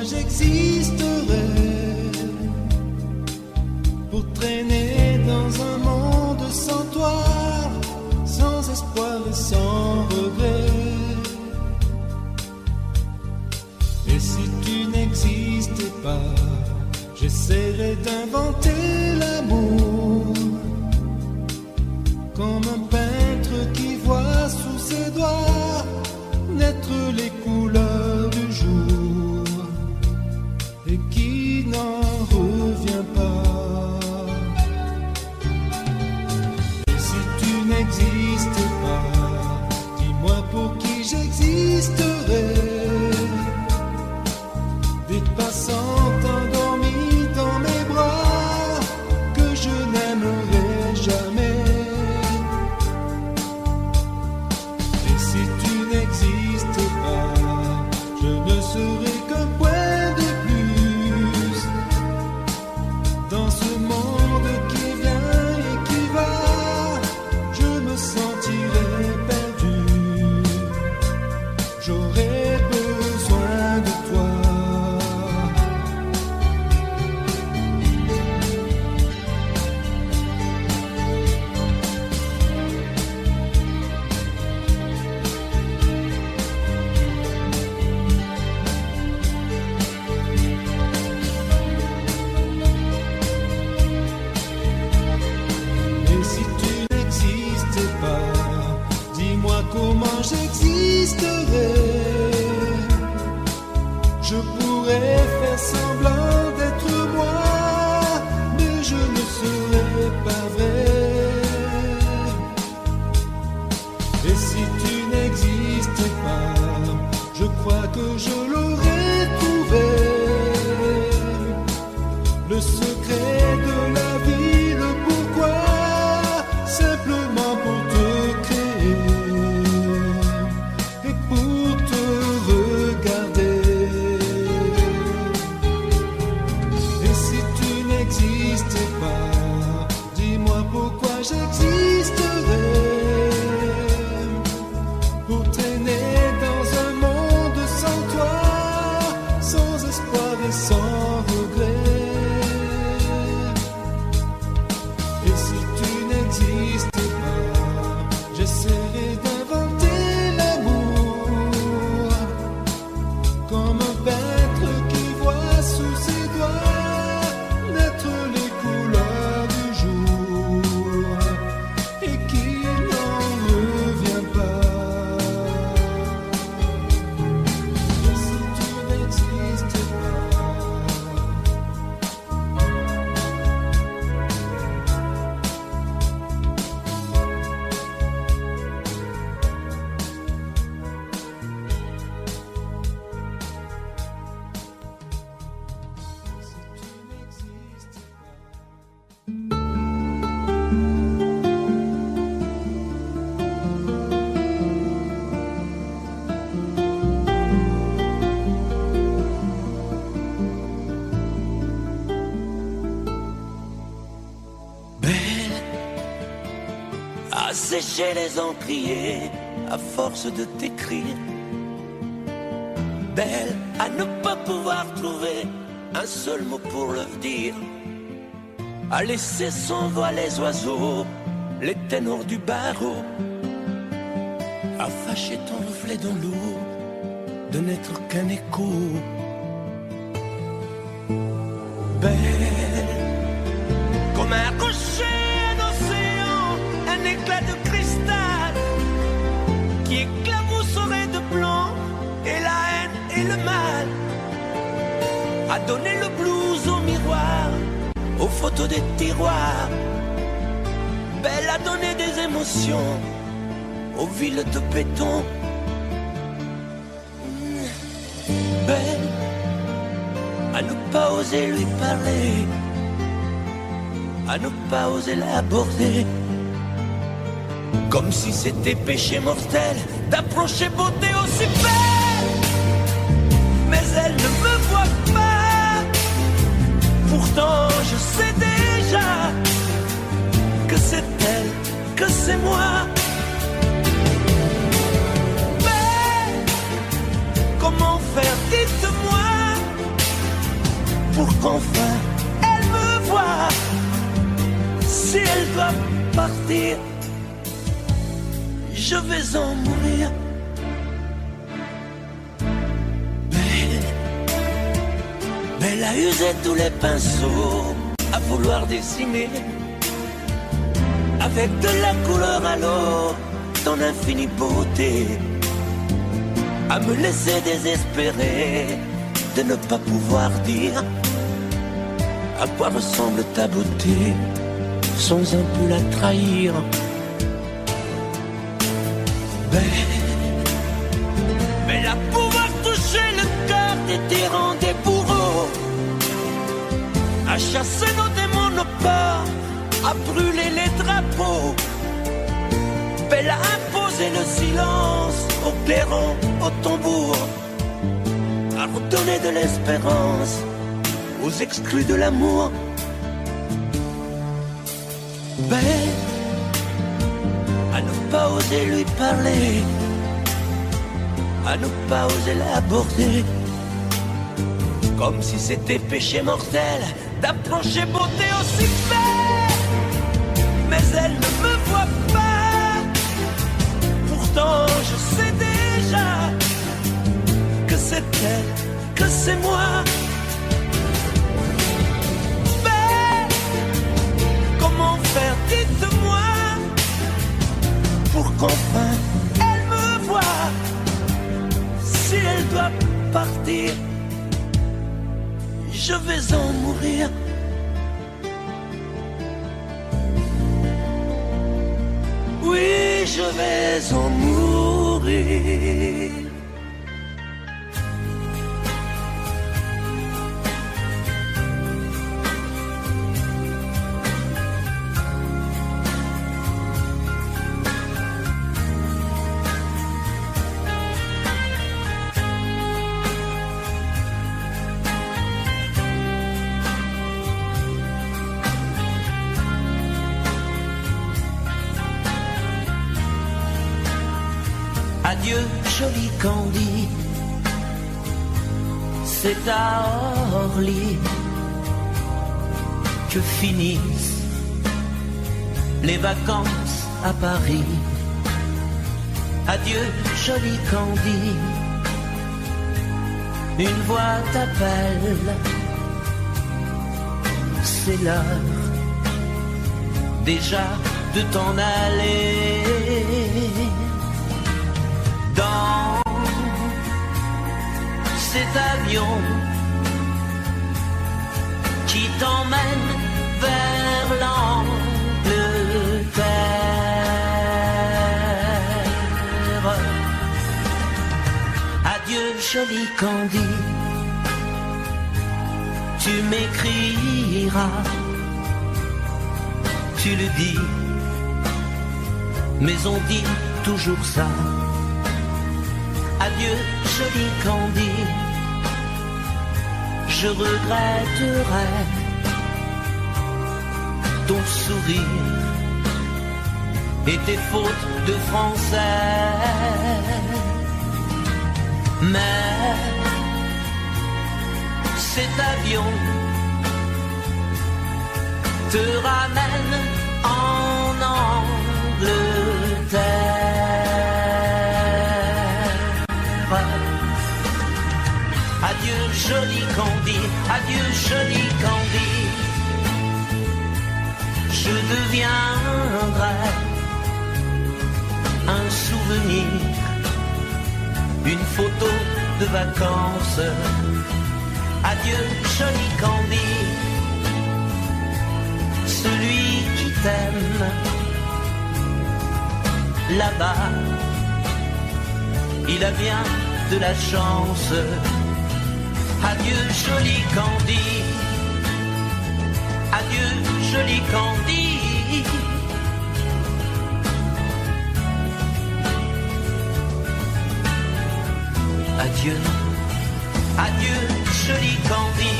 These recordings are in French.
j'existerais pour traîner dans un monde sans toi, sans espoir et sans regret. Et si tu n'existais pas, j'essaierais d'inventer l'amour comme un peintre qui voit sous ses doigts naître les couleurs du jour et qui n'en revient pas. Et si tu n'existais pas, dis-moi pour qui j'existerais. Des passants endormis dans mes bras que je n'aimerais jamais. Et si tu n'existais pas, je ne serais qu'un point de plus dans ce monde qui vient et qui va. Je me sentirais perdu, j'aurais besoin de toi. Comment j'existerais? Je pourrais faire semblant d'être moi, mais je ne serais pas vrai. Et si tu n'existais pas, je crois que je l'aurais trouvé. Le secret de la vie, le pourquoi, simplement pour te créer. J'existerais pour traîner dans un monde sans toi, sans espoir et sans regret. Et si tu n'existais pas, j'essaierais d'inventer l'amour comme un peintre qui voit sous ses doigts naître les couleurs du jour et qui n'en revient pas. Et si tu n'existais pas, Assécher les encriers à force de t'écrire. Belle à ne pas pouvoir trouver un seul mot pour le dire. À laisser s'envoler les oiseaux, les ténors du barreau. À fâcher ton reflet dans l'eau, de n'être qu'un écho. Belle comme un rocher. Un éclat de cristal qui éclabousserait de blanc et la haine et le mal. A donné le blues au miroir, aux photos des tiroirs. Belle a donné des émotions aux villes de béton. Belle à ne pas oser lui parler, à ne pas oser l'aborder. Comme si c'était péché mortel d'approcher beauté aussi belle. Mais elle ne me voit pas. Pourtant je sais déjà que c'est elle, que c'est moi. Mais comment faire, dites-moi, pour qu'enfin elle me voie. Si elle doit partir, je vais en mourir. Mais elle a usé tous les pinceaux à vouloir dessiner avec de la couleur à l'eau ton infinie beauté, à me laisser désespérer de ne pas pouvoir dire à quoi ressemble ta beauté sans un peu la trahir. Mais la pouvoir toucher le cœur des tyrans, des bourreaux, à chasser nos démons, nos peurs, à brûler les drapeaux. Elle a imposé le silence au clairon, au tambour, à redonner de l'espérance aux exclus de l'amour. À ne pas oser lui parler, à ne pas oser l'aborder, comme si c'était péché mortel d'approcher beauté aussi belle. Mais elle ne me voit pas, pourtant je sais déjà que c'est elle, que c'est moi. Mais comment faire, dites-moi, pour qu'enfin elle me voie. Si elle doit partir, je vais en mourir. Oui, je vais en mourir. Adieu, joli Candy, c'est à Orly que finissent les vacances à Paris. Adieu, joli Candy, une voix t'appelle, c'est l'heure déjà de t'en aller. Dans cet avion qui t'emmène vers l'Angleterre. Adieu, joli Candy, tu m'écriras, tu le dis, mais on dit toujours ça. Adieu, joli Candy, je regretterai ton sourire et tes fautes de français. Mais cet avion te ramène en Angleterre. Adieu, joli Candy, adieu, joli Candy, je deviendrai un souvenir, une photo de vacances. Adieu, joli Candy, celui qui t'aime là-bas, il a bien de la chance. Adieu, joli Candy, adieu, joli Candy. Adieu, adieu, joli Candy,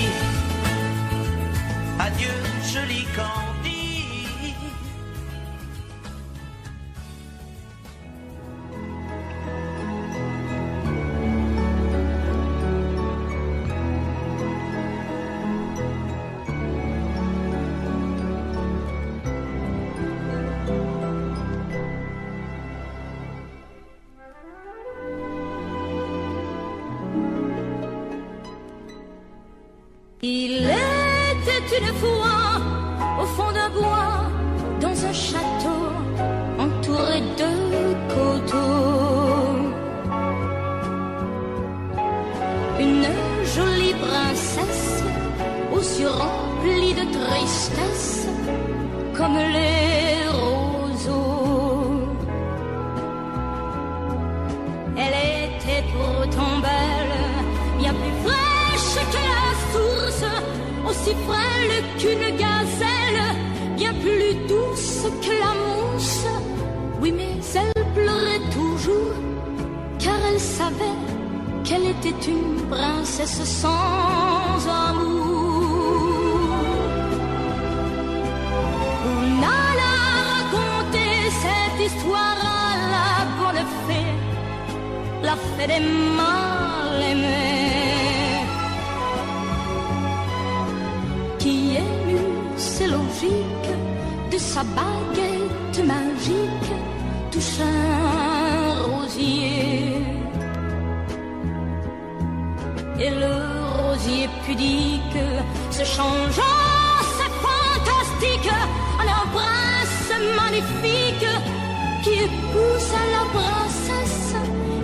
adieu, joli Candy. une fois au fond d'un bois, dans un château entouré de coteaux. Une jolie princesse aux yeux remplis de tristesse comme les roseaux. Elle était pourtant belle, bien plus fraîche que la source, aussi frêle qu'une gazelle, bien plus douce que la mousse. Oui, mais elle pleurait toujours, car elle savait qu'elle était une princesse sans amour. On alla raconter cette histoire à la bonne fée, la fée des mal-aimés, qui émut, c'est logique, de sa baguette magique touche un rosier. Et le rosier pudique se changeant, c'est fantastique, en un prince magnifique qui épouse la princesse.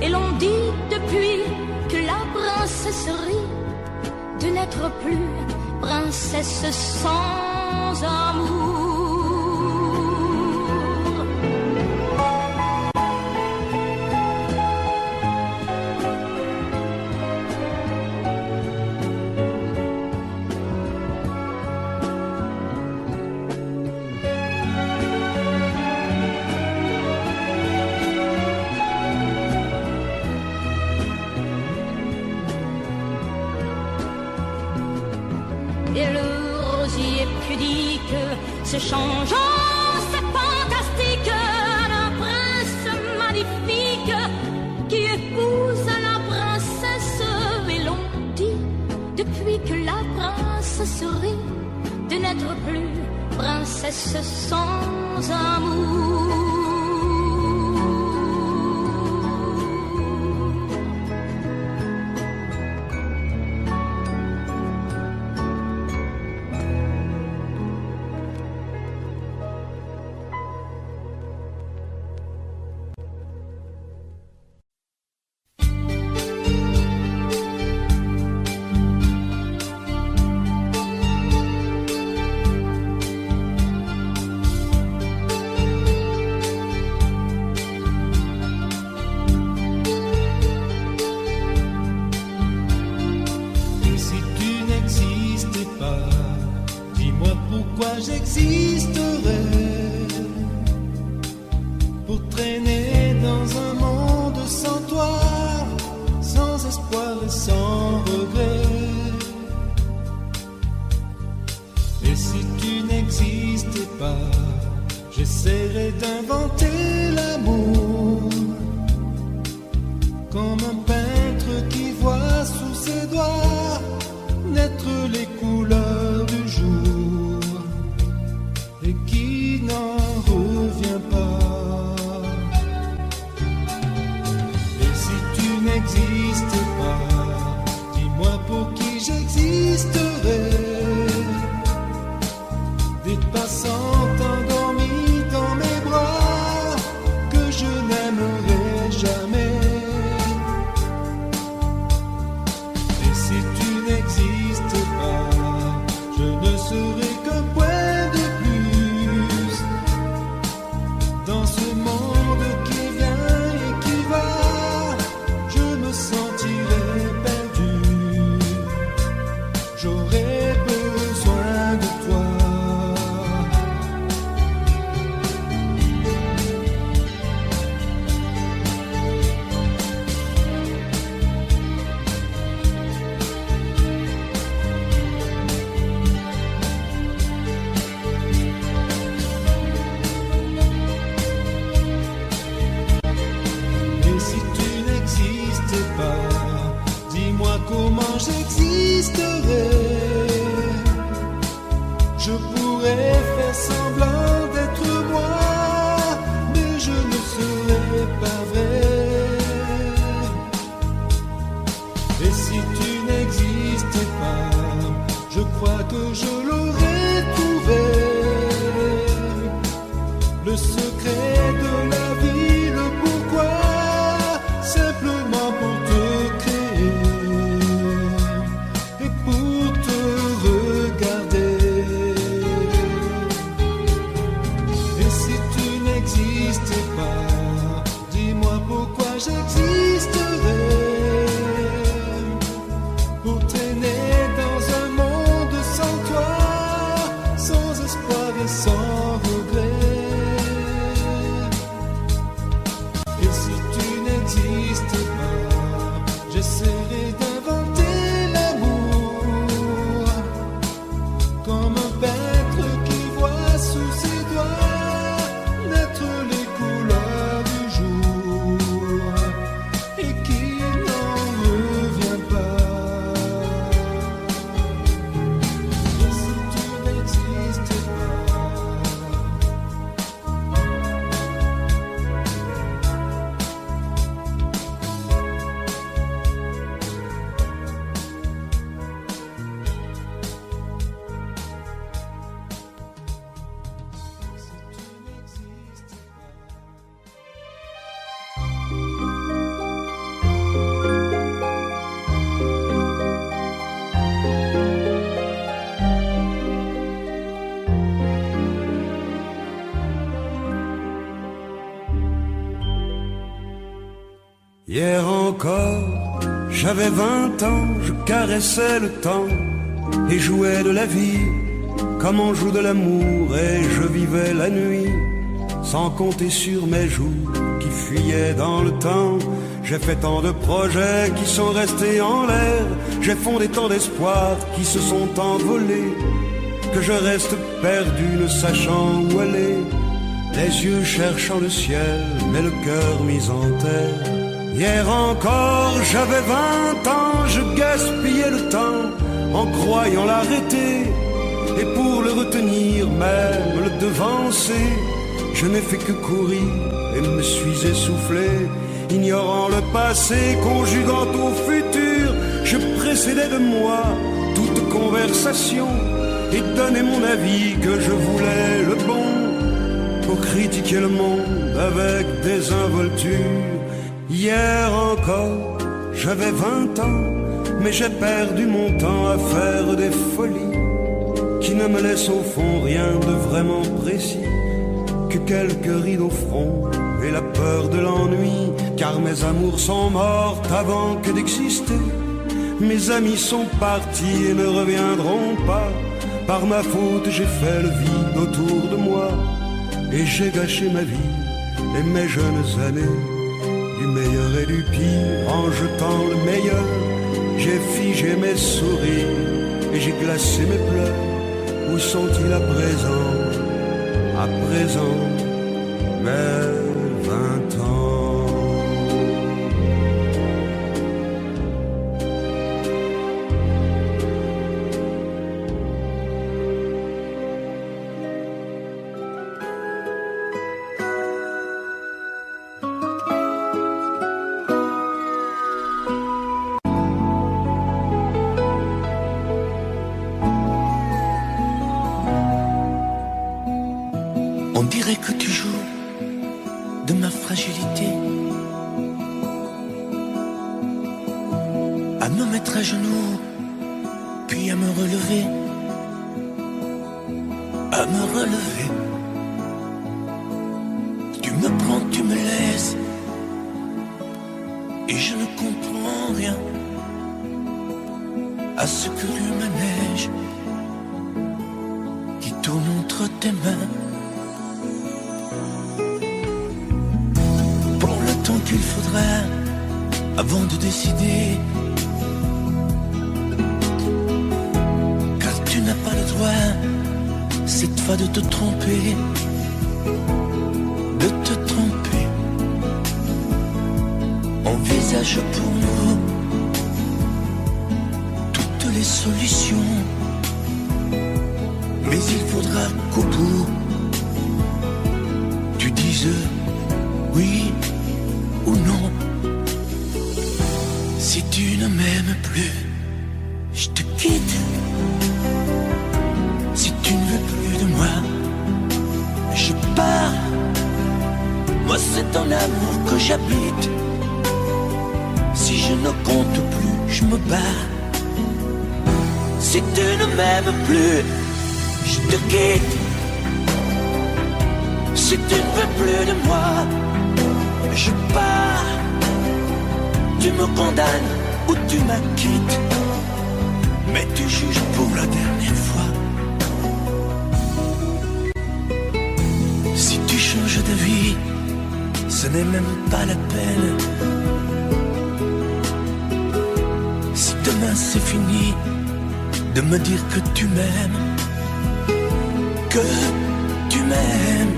Et l'on dit depuis que la princesserie de n'être plus princesse sans amour. Et le rosier pudique se changeant, c'est fantastique, un prince magnifique qui épouse la princesse. Et l'on dit depuis que la princesserie de n'être plus princesse sans amour. J'existerais pour traîner dans un monde sans toi, sans espoir et sans regret. Et si tu n'existais pas, j'essaierais d'inventer l'amour comme un peintre qui voit sous ses doigts naître les couleurs du jour et qui n'en revient pas. Et si tu n'existais pas, dis-moi pour qui j'existerais. Des passantes endormies dans mes bras que je n'aimerais jamais. Et si tu n'existais pas, je ne serais qu'un point de plus dans ce monde qui vient et qui va. Je me sentirais perdu, j'aurais besoin de toi. Comment j'existerais? Je pourrais faire semblant d'être moi, mais je ne serais pas vrai. Et si tu n'existais pas, je crois que je l'aurais. de la vie le pourquoi, simplement pour te créer et pour te regarder. Et si tu n'existais pas, dis-moi pourquoi j'existerais. Pour traîner dans un monde sans toi, sans espoir et sans regret. Et si tu n'existais pas, j'essaierai d'inventer l'amour, comme un peintre qui voit sous ses doigts naître les couleurs du jour et qui n'en revient pas. Et si tu n'existais pas, Hier encore, j'avais 20 ans, je caressais le temps et jouais de la vie comme on joue de l'amour, et je vivais la nuit sans compter sur mes jours qui fuyaient dans le temps. J'ai fait tant de projets qui sont restés en l'air, j'ai fondé tant d'espoirs qui se sont envolés, que je reste perdu ne sachant où aller, les yeux cherchant le ciel mais le cœur mis en terre. Hier encore, j'avais 20 ans, je gaspillais le temps en croyant l'arrêter, et pour le retenir, même le devancer, je n'ai fait que courir et me suis essoufflé, ignorant le passé, conjuguant au futur. Je précédais de moi toute conversation et donnais mon avis que je voulais le bon, pour critiquer le monde avec désinvolture. Hier encore, j'avais 20 ans, mais j'ai perdu mon temps à faire des folies qui ne me laissent au fond rien de vraiment précis, que quelques rides au front et la peur de l'ennui, car mes amours sont mortes avant que d'exister. Mes amis sont partis et ne reviendront pas. Par ma faute, j'ai fait le vide autour de moi, et j'ai gâché ma vie et mes jeunes années. Du meilleur et du pire, en jetant le meilleur, j'ai figé mes sourires et j'ai glacé mes pleurs. Où sont-ils à présent? À présent, mes 20 ans. On dirait que tu joues de ma fragilité, à me mettre à genoux, puis à me relever, à me relever. Tu me prends, tu me laisses, et je ne comprends rien à ce que le manège qui tourne entre tes mains. Qu'il faudrait avant de décider, car tu n'as pas le droit cette fois de te tromper, de te tromper. Envisage pour nous toutes les solutions, mais il faudra qu'au bout tu dises oui ou non. Si tu ne m'aimes plus, je te quitte. Si tu ne veux plus de moi, je pars. Moi c'est ton amour que j'habite. Si je ne compte plus, je me bats. Si tu ne m'aimes plus, je te quitte. Si tu ne veux plus de moi, je pars. Tu me condamnes ou tu m'acquittes, mais tu juges pour la dernière fois. Si tu changes de vie, ce n'est même pas la peine. Si demain c'est fini de me dire que tu m'aimes, que tu m'aimes,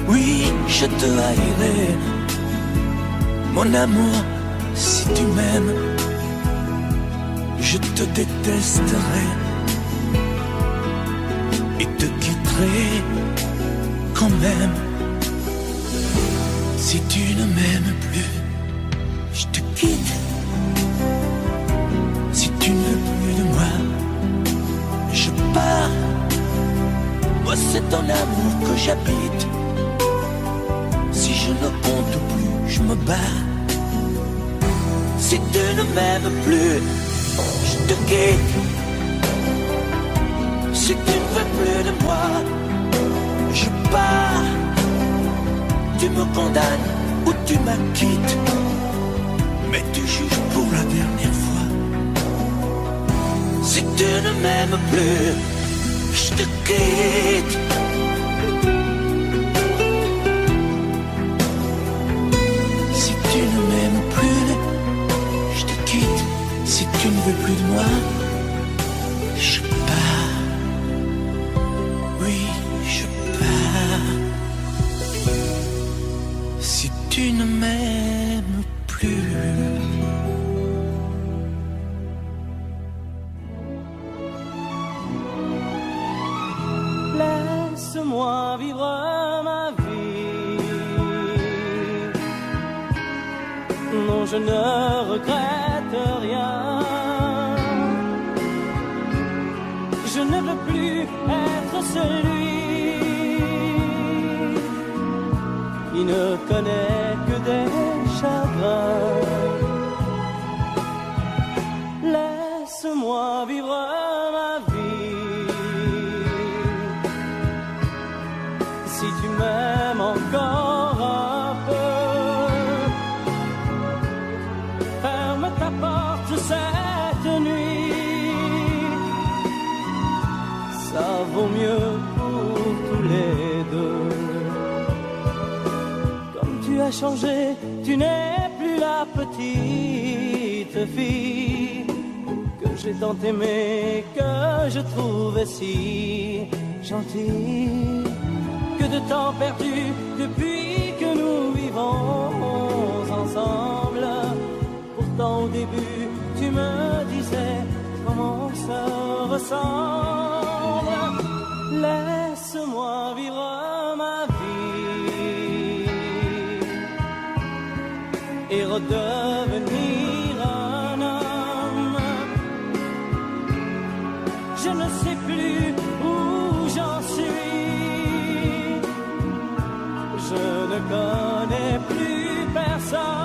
oui, je te haïrai. Mon amour, si tu m'aimes, je te détesterai et te quitterai quand même. Si tu ne m'aimes plus, je te quitte. Si tu ne veux plus de moi, je pars. Moi c'est ton amour que j'habite. Si je ne compte plus, je me bats. Si tu ne m'aimes plus, je te quitte. Si tu ne veux plus de moi, je pars. Tu me condamnes ou tu m'acquittes, mais tu juges pour la dernière fois. Si tu ne m'aimes plus, je te quitte. Si tu ne m'aimes plus, je te quitte. Si tu ne veux plus de moi, je pars. Oui, je pars. Si tu ne m'aimes plus. Laisse-moi vivre ma vie. Non, je ne regrette rien. Je ne veux plus être celui qui ne connaît que des chagrins. Laisse-moi vivre ma vie. Si tu m'aimes encore un peu, ferme ta porte cette nuit. Ça vaut mieux pour tous les deux. Comme tu as changé, tu n'es plus la petite fille que j'ai tant aimée, que je trouvais si gentille. Que de temps perdu depuis que nous vivons ensemble. Pourtant au début tu me disais comment on se ressemble. Laisse-moi vivre ma vie et redevenir un homme. Je ne sais plus où j'en suis. Je ne connais plus personne.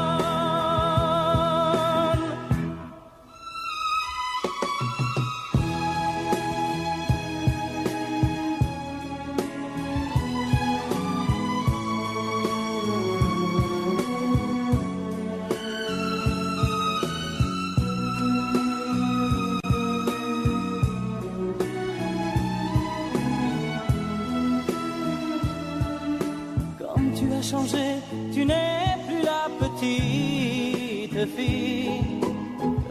Changé, tu n'es plus la petite fille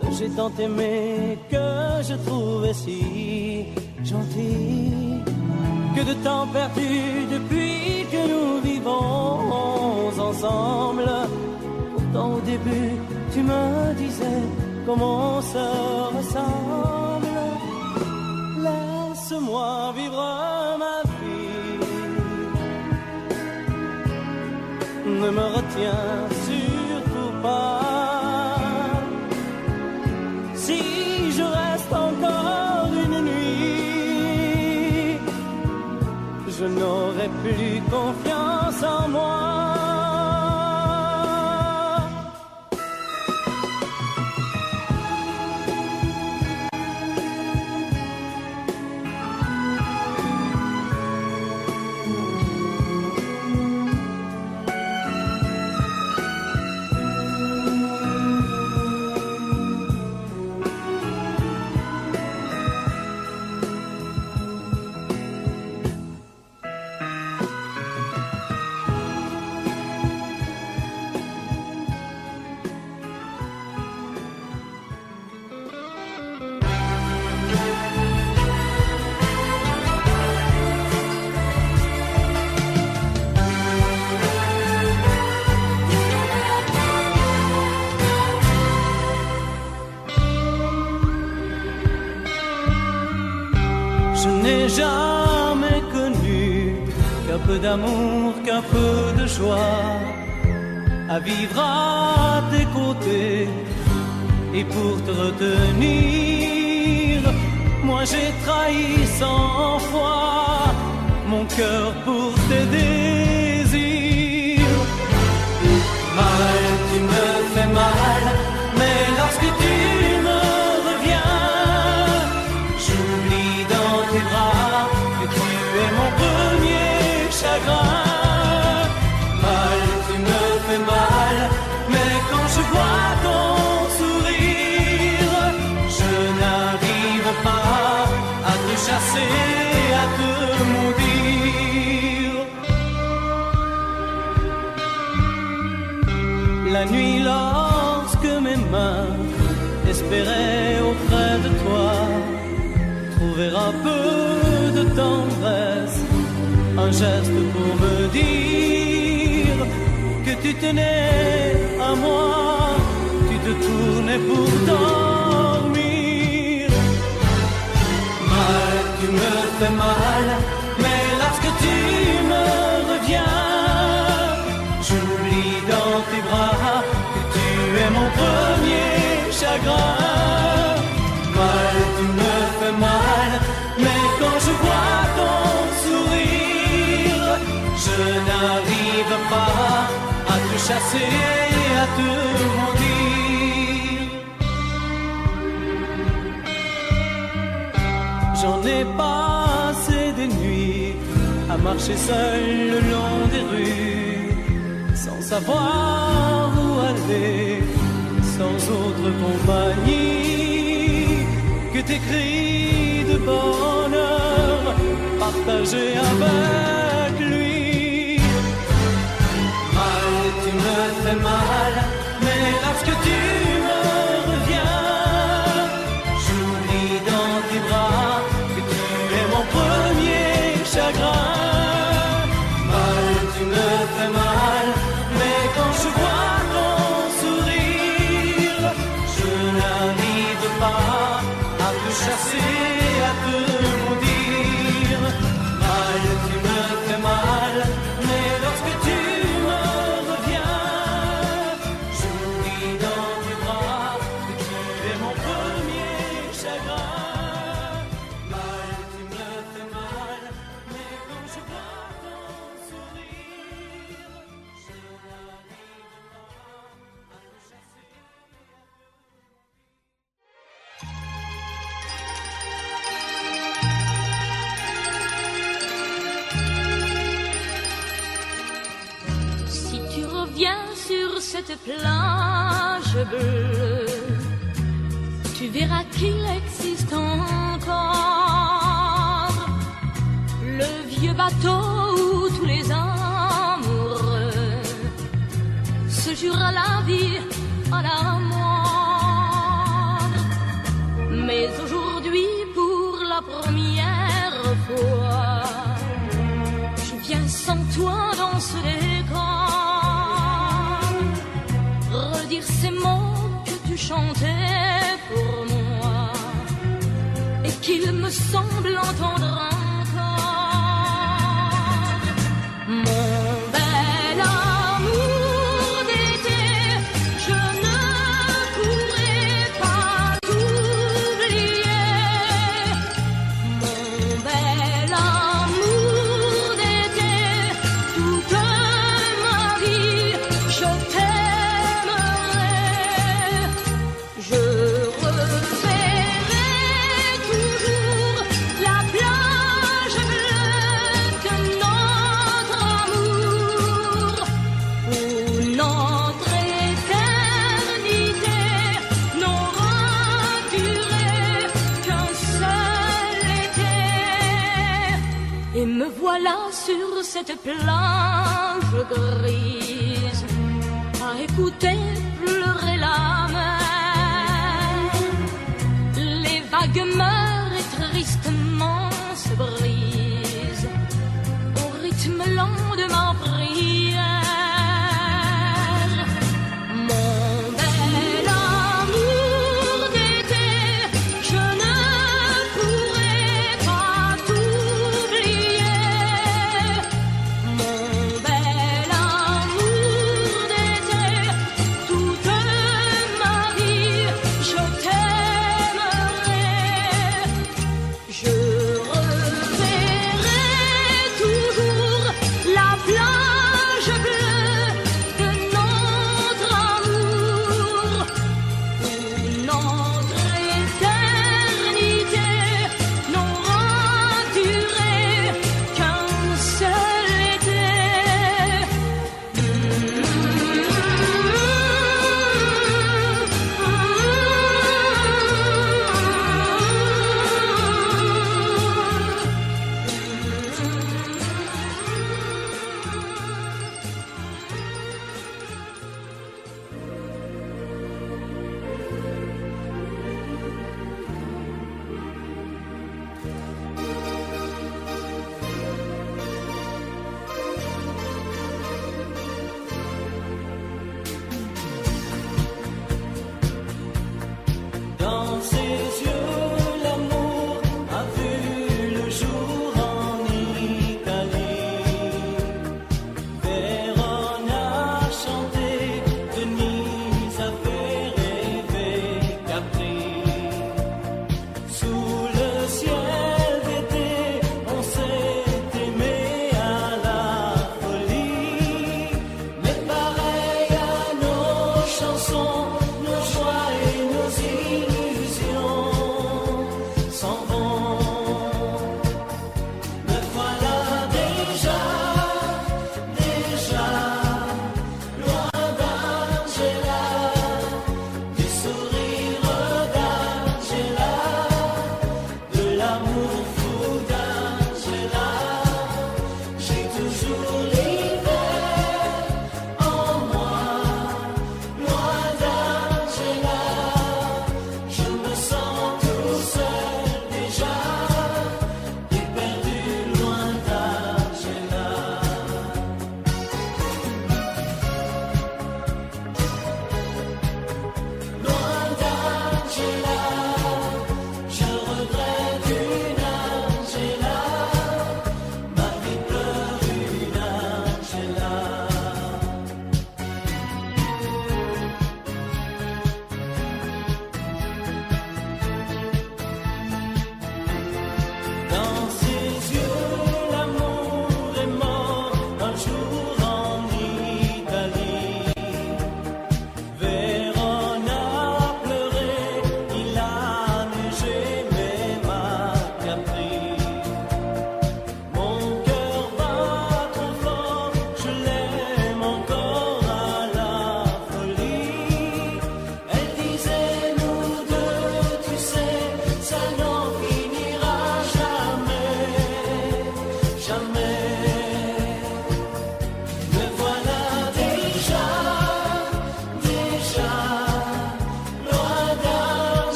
que j'ai tant aimée, que je trouvais si gentille. Que de temps perdu depuis que nous vivons ensemble. Pourtant au début tu me disais comment on se ressemble. Laisse-moi vivre ma vie. Ne me retiens surtout pas. Si je reste encore une nuit, je n'aurai plus confiance sans moi. Je n'ai jamais connu qu'un peu d'amour, qu'un peu de joie, à vivre à tes côtés et pour te retenir. Moi j'ai trahi 100 fois mon cœur pour tes désirs. Mal, tu me fais mal, mais lorsque tu me reviens, j'oublie dans tes bras que tu es mon premier chagrin. Mal, tu me fais mal, mais quand je vois ton sourire, je n'arrive pas à te chasser, à te maudire. La nuit, lorsque mes mains espéraient auprès de toi trouver un peu de tendresse, un geste pour me dire que tu tenais à moi, tu te tournais pour dormir. Mal, tu me fais mal, mais lorsque tu me reviens, j'oublie dans tes bras que tu es mon premier chagrin. Mal, tu me fais mal, mais quand je vois ton sourire, je n'arrive pas à te chasser, à te maudire. J'en ai passé des nuits à marcher seul le long des rues, sans savoir où aller, sans autre compagnie que tes cris de bonheur partagés avec lui. Mal, tu me fais mal, mais lorsque tu me reviens, j'oublie dans tes bras que tu es mon premier chagrin. Mal, tu me fais mal, mais quand je vois ton sourire, je n'arrive pas à te chasser, à te maudire. Mal, tu me fais mal, mais lorsque tu me reviens, j'oublie dans tes bras que tu es mon premier chagrin. Mal, tu me fais mal, mais quand je vois ton sourire, je n'arrive pas à te chasser. Si tu reviens sur cette plage bleue, tu verras qu'il existe encore le vieux bateau où tous les amoureux se jurent à la vie, à la mort. Mais aujourd'hui, pour la première fois, je viens sans toi dans ce décor, redire ces mots que tu chantais pour moi et qu'il me semble entendre encore. Mon bel amour d'été, je ne pourrai pas t'oublier. Mon bel amour d'été, toute cette plage grise, à écouter pleurer la mer. Les vagues meurent et tristement se brisent au rythme lent de ma prière. Mon bel amour d'été, je ne pourrai pas t'oublier. Mon bel amour d'été, toute ma vie je t'aimerai.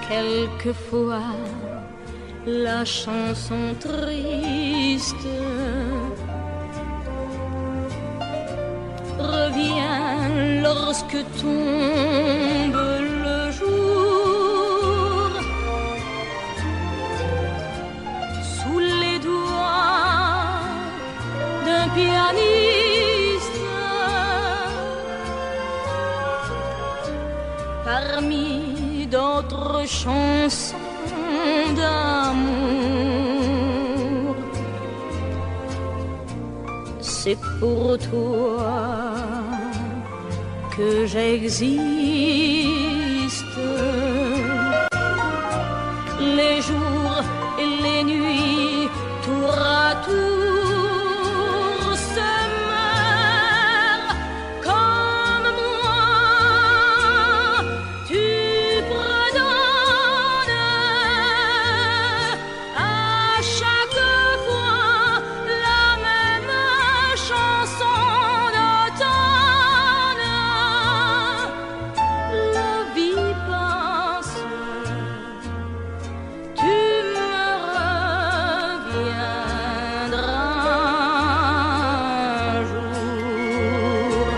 Quelquefois, la chanson triste revient lorsque tombe le jour. Sous les doigts d'un pianiste, parmi d'autres chansons d'amour, c'est pour toi que j'existe. Les jours et les nuits, tour à tour, se meurent comme moi. Tu redonnes à chaque fois la même chanson d'automne. La vie passe, tu me reviendras un jour.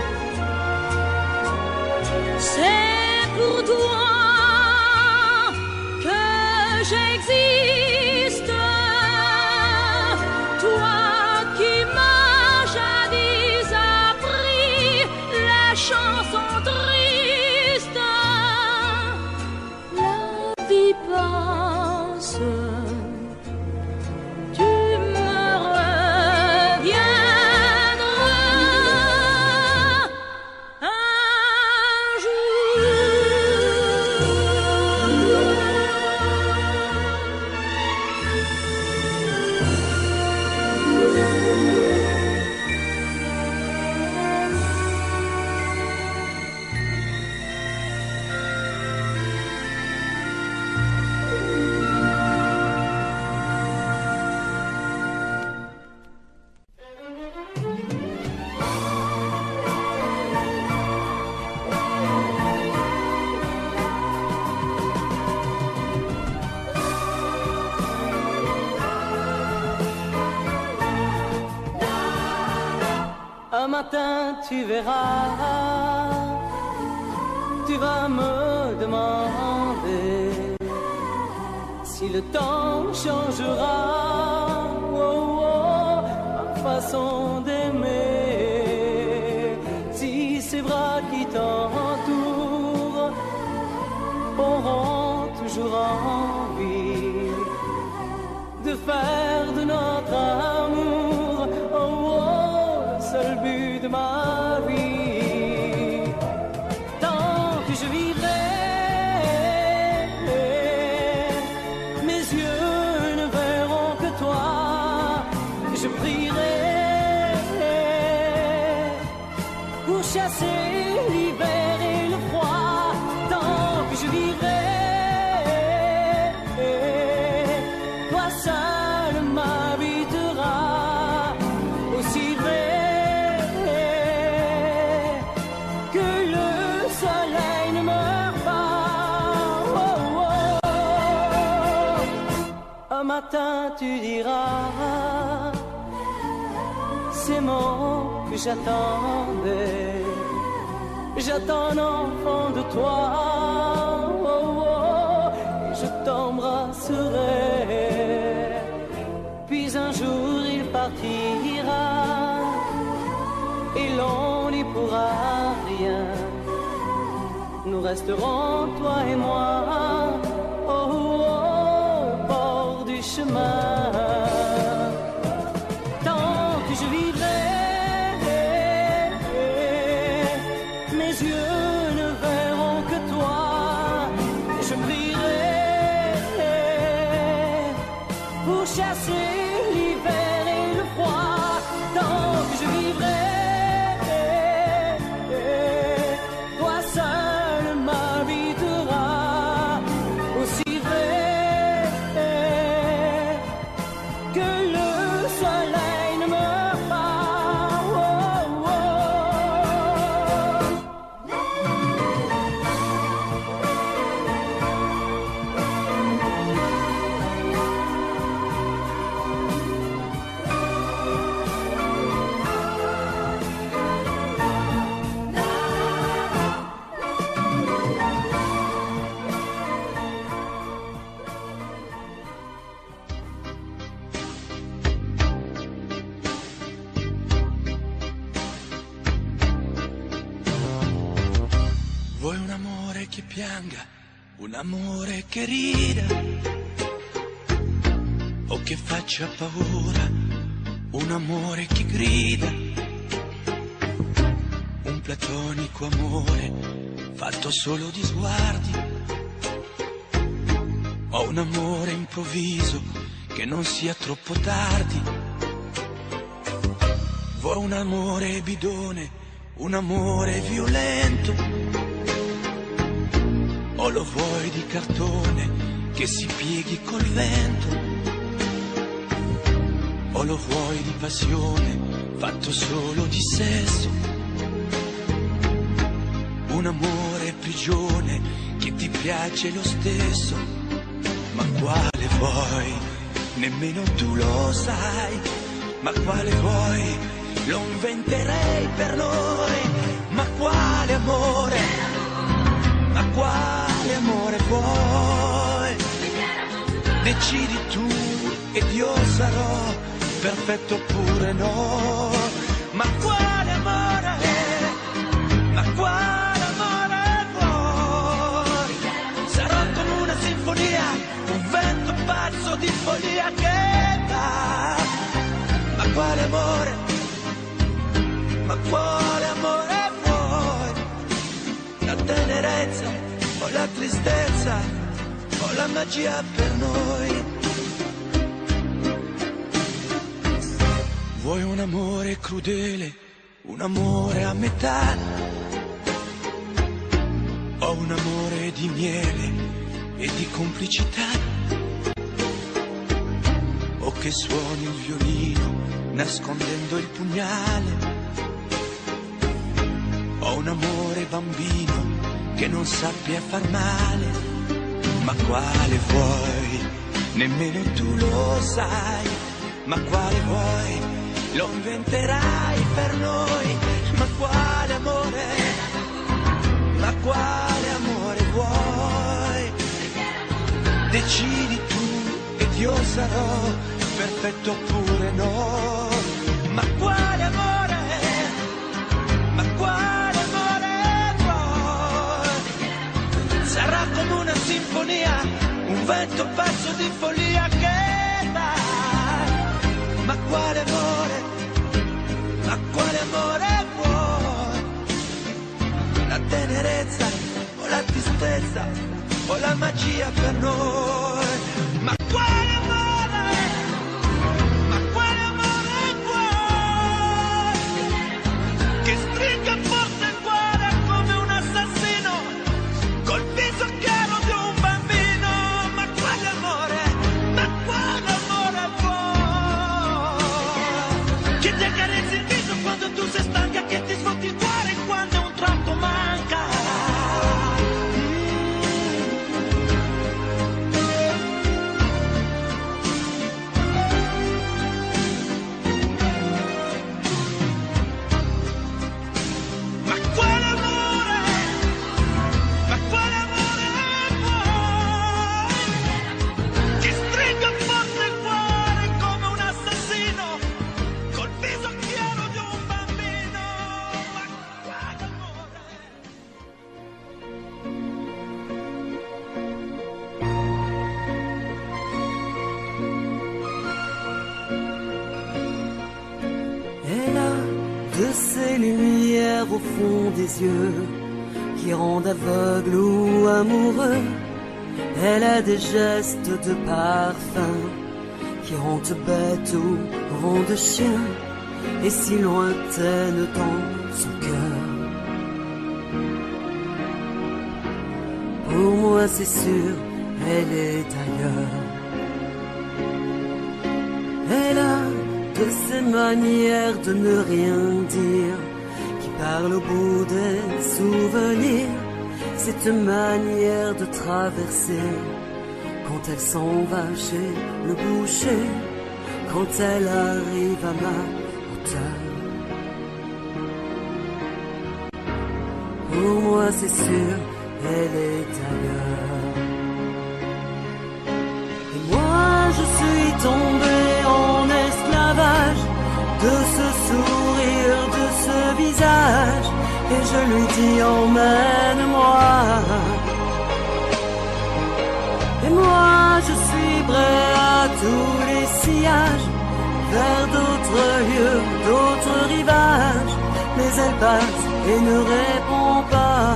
C'est pour toi que j'existe, toi qui m'as jadis appris la chanson triste. La vie passe, tu me reviendras un jour. Un matin tu verras, tu vas me demander si le temps changera ma façon d'aimer, si ces bras qui t'entourent auront toujours envie de faire de notre amour le seul but de ma vie. Tant que je vivrai, mes yeux ne verront que toi. Je prierai pour chasser l'hiver et le froid. Tant que je vivrai, toi seul m'habiteras. Aussi vrai que le soleil ne meurt pas. Un matin tu diras ces mots que j'attendais. J'attends un enfant de toi, et je t'embrasserai. Puis un jour il partira, et l'on n'y pourra rien. Nous resterons, toi et moi, au bord du chemin. Tant que je vivrai, mes yeux ne verront que toi. Je prierai pour chasser l'hiver et le froid. Tant que je vivrai, toi seul m'habiteras. Aussi vrai que le soleil ne meurt pas. Vuoi un amore che pianga, un amore che rida, o che faccia paura, un amore che grida, un platonico amore fatto solo di sguardi, o un amore improvviso che non sia troppo tardi. Vuoi un amore bidone, un amore violento, o lo vuoi di cartone che si pieghi col vento, o lo vuoi di passione fatto solo di sesso, un amore prigione che ti piace lo stesso. Ma quale vuoi? Nemmeno tu lo sai. Ma quale vuoi? Lo inventerei per noi. Ma quale amore? Ma quale amore vuoi? Decidi tu ed io sarò perfetto oppure no. Ma quale amore? Ma quale amore vuoi? Sarò come una sinfonia, un vento pazzo di follia che va. Ma quale amore? Ma quale amore vuoi? La tenerezza o la tristezza o la magia per noi? Vuoi un amore crudele, un amore a metà, o un amore di miele e di complicità, o che suoni il violino nascondendo il pugnale, o un amore bambino che non sappia far male. Ma quale vuoi? Nemmeno tu lo sai. Ma quale vuoi? Lo inventerai per noi. Ma quale amore? Ma quale amore vuoi? Decidi tu ed io sarò perfetto oppure no. Ma quale amore? Ma quale amore vuoi? Sarà come una sinfonia, un vento pazzo di follia che va. Ma quale amore? Ma quale amore vuoi? La tenerezza o la tristezza o la magia per noi? Ma quale amore? Ma quale amore vuoi? Che stringa forte il cuore come un assassino col viso chiaro di un bambino. Ma quale amore? Ma quale amore vuoi? Che ti accarezzi il viso quando tu sei stanca, che ti sfotti il cuore quando un tratto manca. Ma quale amore? Ma quale amore vuoi? Che stringa forte il cuore come un assassino col viso chiaro di un bambino. Ma quale amore? Elle a de ces lumières au fond des yeux qui rendent aveugle ou amoureux. Elle a des gestes de parfum qui rendent bête ou rendent chien, et si lointaine dans son cœur. Pour moi c'est sûr, elle est ailleurs. Elle a de ces manières de ne rien dire qui parlent au bout des souvenirs. Cette manière de traverser quand elle s'en va chez le boucher, quand elle arrive à ma hauteur. Pour moi c'est sûr, elle est ailleurs. Et moi je suis tombé en esclavage de ce sourire, de ce visage et je lui dis emmène-moi. Et moi je suis prêt à tous les sillages, vers d'autres lieux, d'autres rivages, mais elle passe et ne répond pas.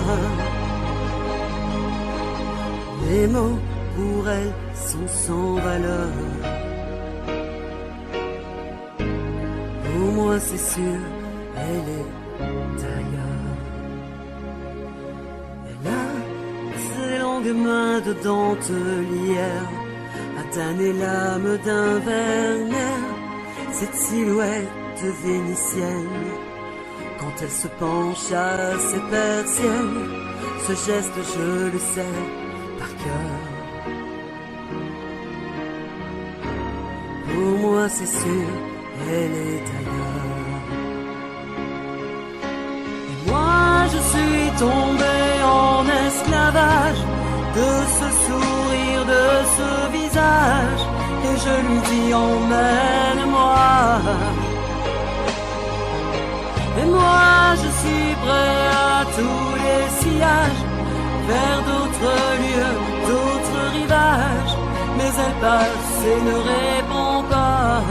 Les mots pour elle sont sans valeur. Pour moi c'est sûr, elle est ailleurs. Elle a ses longues mains de dentelière à tanner l'âme d'un Werner. Cette silhouette vénitienne, quand elle se penche à ses persiennes, ce geste je le sais par cœur. Pour moi c'est sûr, elle est ailleurs. Et moi je suis tombé en esclavage de ce sourire, de ce visage, et je lui dis emmène-moi. Et moi je suis prêt à tous les sillages, vers d'autres lieux, d'autres rivages, mais elle passe et ne répond pas.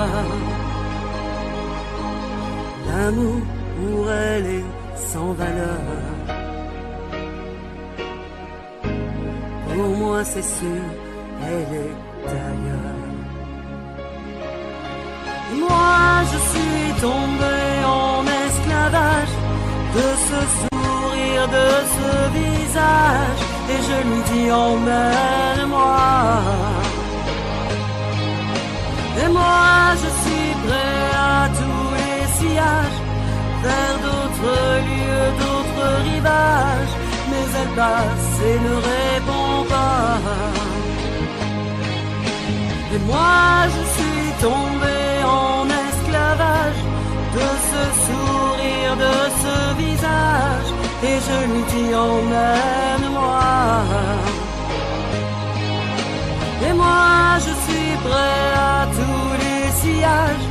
L'amour pour elle est sans valeur. Pour moi c'est sûr, elle est ailleurs. Et moi je suis tombé en esclavage de ce sourire, de ce visage, et je lui dis emmène-moi. Et moi je suis prêt à tous les sillages, vers d'autres lieux, d'autres rivages, mais elle passe et ne répond pas. Et moi je suis tombé en esclavage de ce sourire, de ce visage, et je lui dis emmène-moi. Et moi je suis prêt à tous les sillages,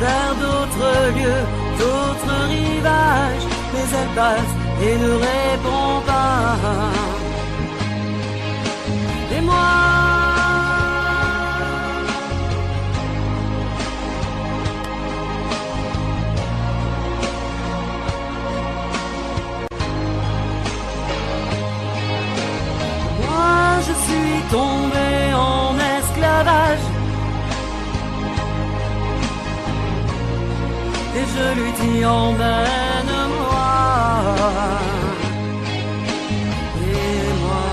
vers d'autres lieux, d'autres rivages, mais elle passe et ne répond pas. Et moi je suis tombé en esclavage, et je lui dis emmène-moi. Et moi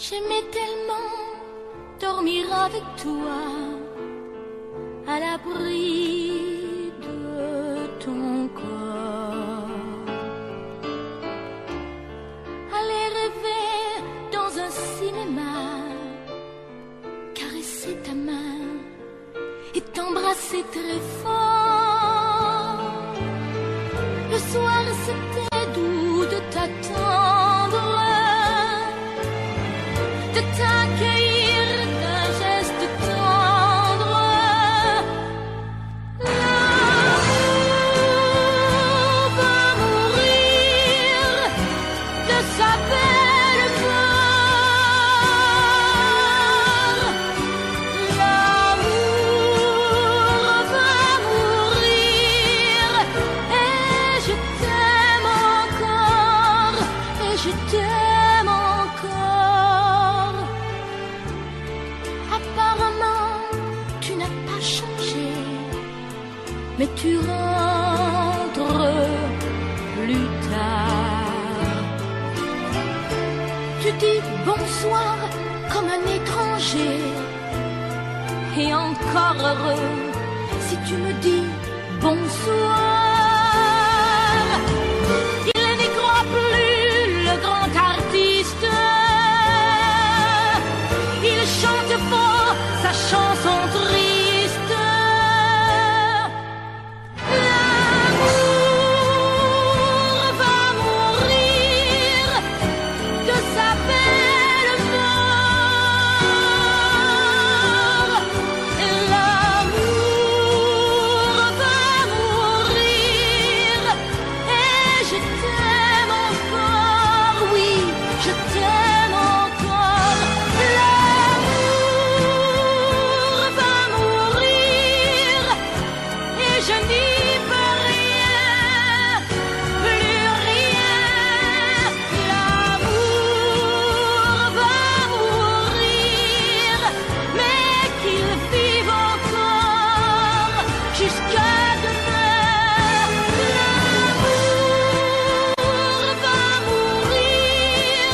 j'aimais tellement dormir avec toi, à l'abri de ton corps, aller rêver dans un cinéma, caresser ta main et t'embrasser très fort. Le soir c'était doux de t'attendre, de t'accueillir d'un geste tendre. L'amour va mourir de sa belle mort. L'amour va mourir mais tu rentres plus tard. Tu dis bonsoir comme un étranger, et encore heureux si tu me dis bonsoir. Il n'y croit plus, le grand artiste. Il chante fort sa chanson triste. L'amour va mourir de sa belle mort. L'amour va mourir et je t'aime encore, oui, je t'aime encore. L'amour va mourir et je n'y peux rien, plus rien. L'amour va mourir, mais qu'il vive encore jusqu'à demain. L'amour va mourir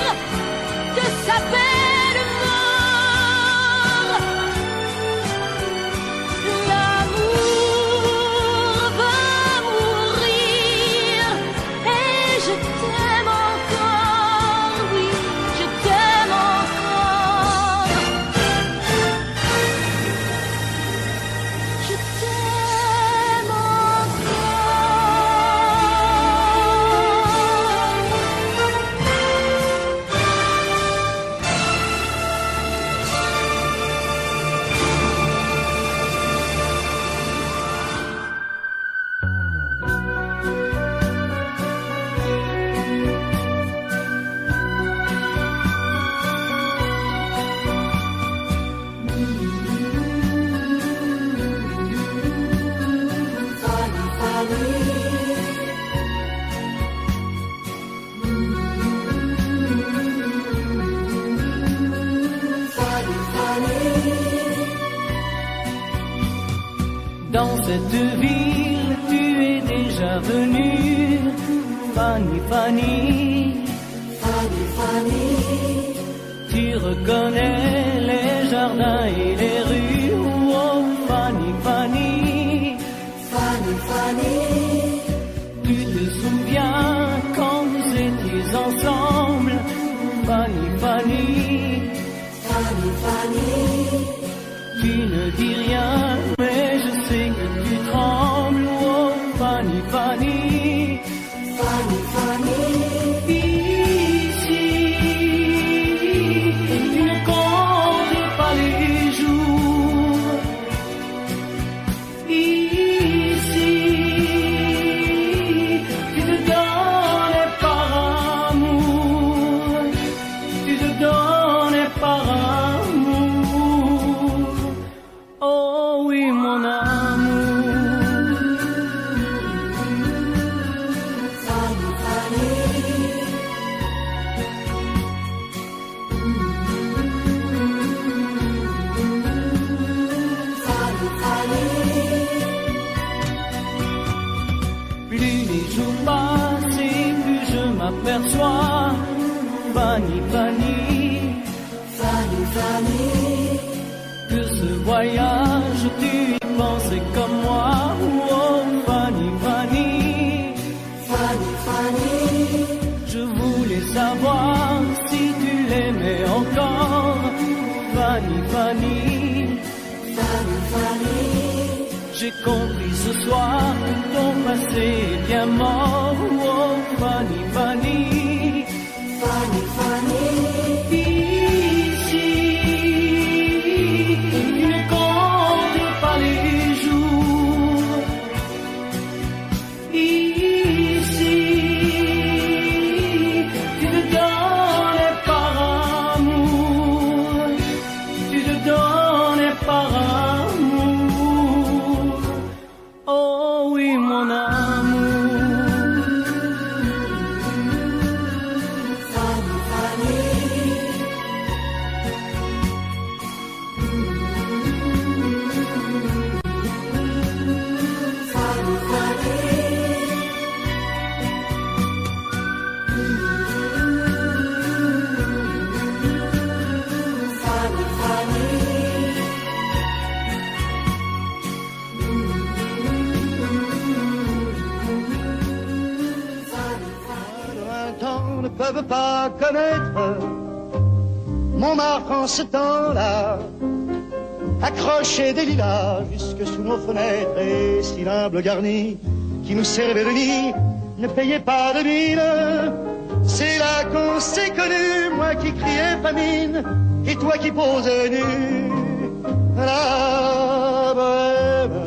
de sa belle mort. L'amour va mourir et je t'aime encore, oui, je t'aime encore. Je t'aime Dans cette ville, tu es déjà venue, Fanny, Fanny. Fanny, Fanny. Tu reconnais les jardins et les rues, oh Fanny, Fanny. Fanny, Fanny. Tu te souviens quand vous étiez ensemble, Fanny, Fanny. Fanny, Fanny. Tu ne dis rien, mais je sais que tu trembles, oh Fanny, Fanny. Fanny, Fanny. Ici, tu ne comptes pas les jours. Ici, tu te donnes par amour. Tu te donnes par amour. Oh oui, mon amour. Fanny, Fanny. Fanny, Fanny. Plus les jours passent et plus je m'aperçois, Fanny, Fanny. Fanny, Fanny. Que ce voyage, tu y pensais comme moi, oh Fanny, Fanny. Fanny, Fanny. Je voulais savoir si tu l'aimais encore, Fanny, Fanny. Fanny, Fanny. J'ai compris ce soir que ton passé est bien mort, oh Fanny, Fanny. Fanny, Fanny. Ici, tu ne comptes pas les jours. Ici, tu te donnes par amour. Tu te donnes par amour. Oh oui, mon amour. Fanny, Fanny. peuvent pas connaître Montmartre en ce temps-là, accroché des lilas jusque sous nos fenêtres, et si l'humble garni qui nous servait de nid ne payait pas de mine. C'est là qu'on s'est connus, moi qui criais famine et toi qui posais nu. La bohème,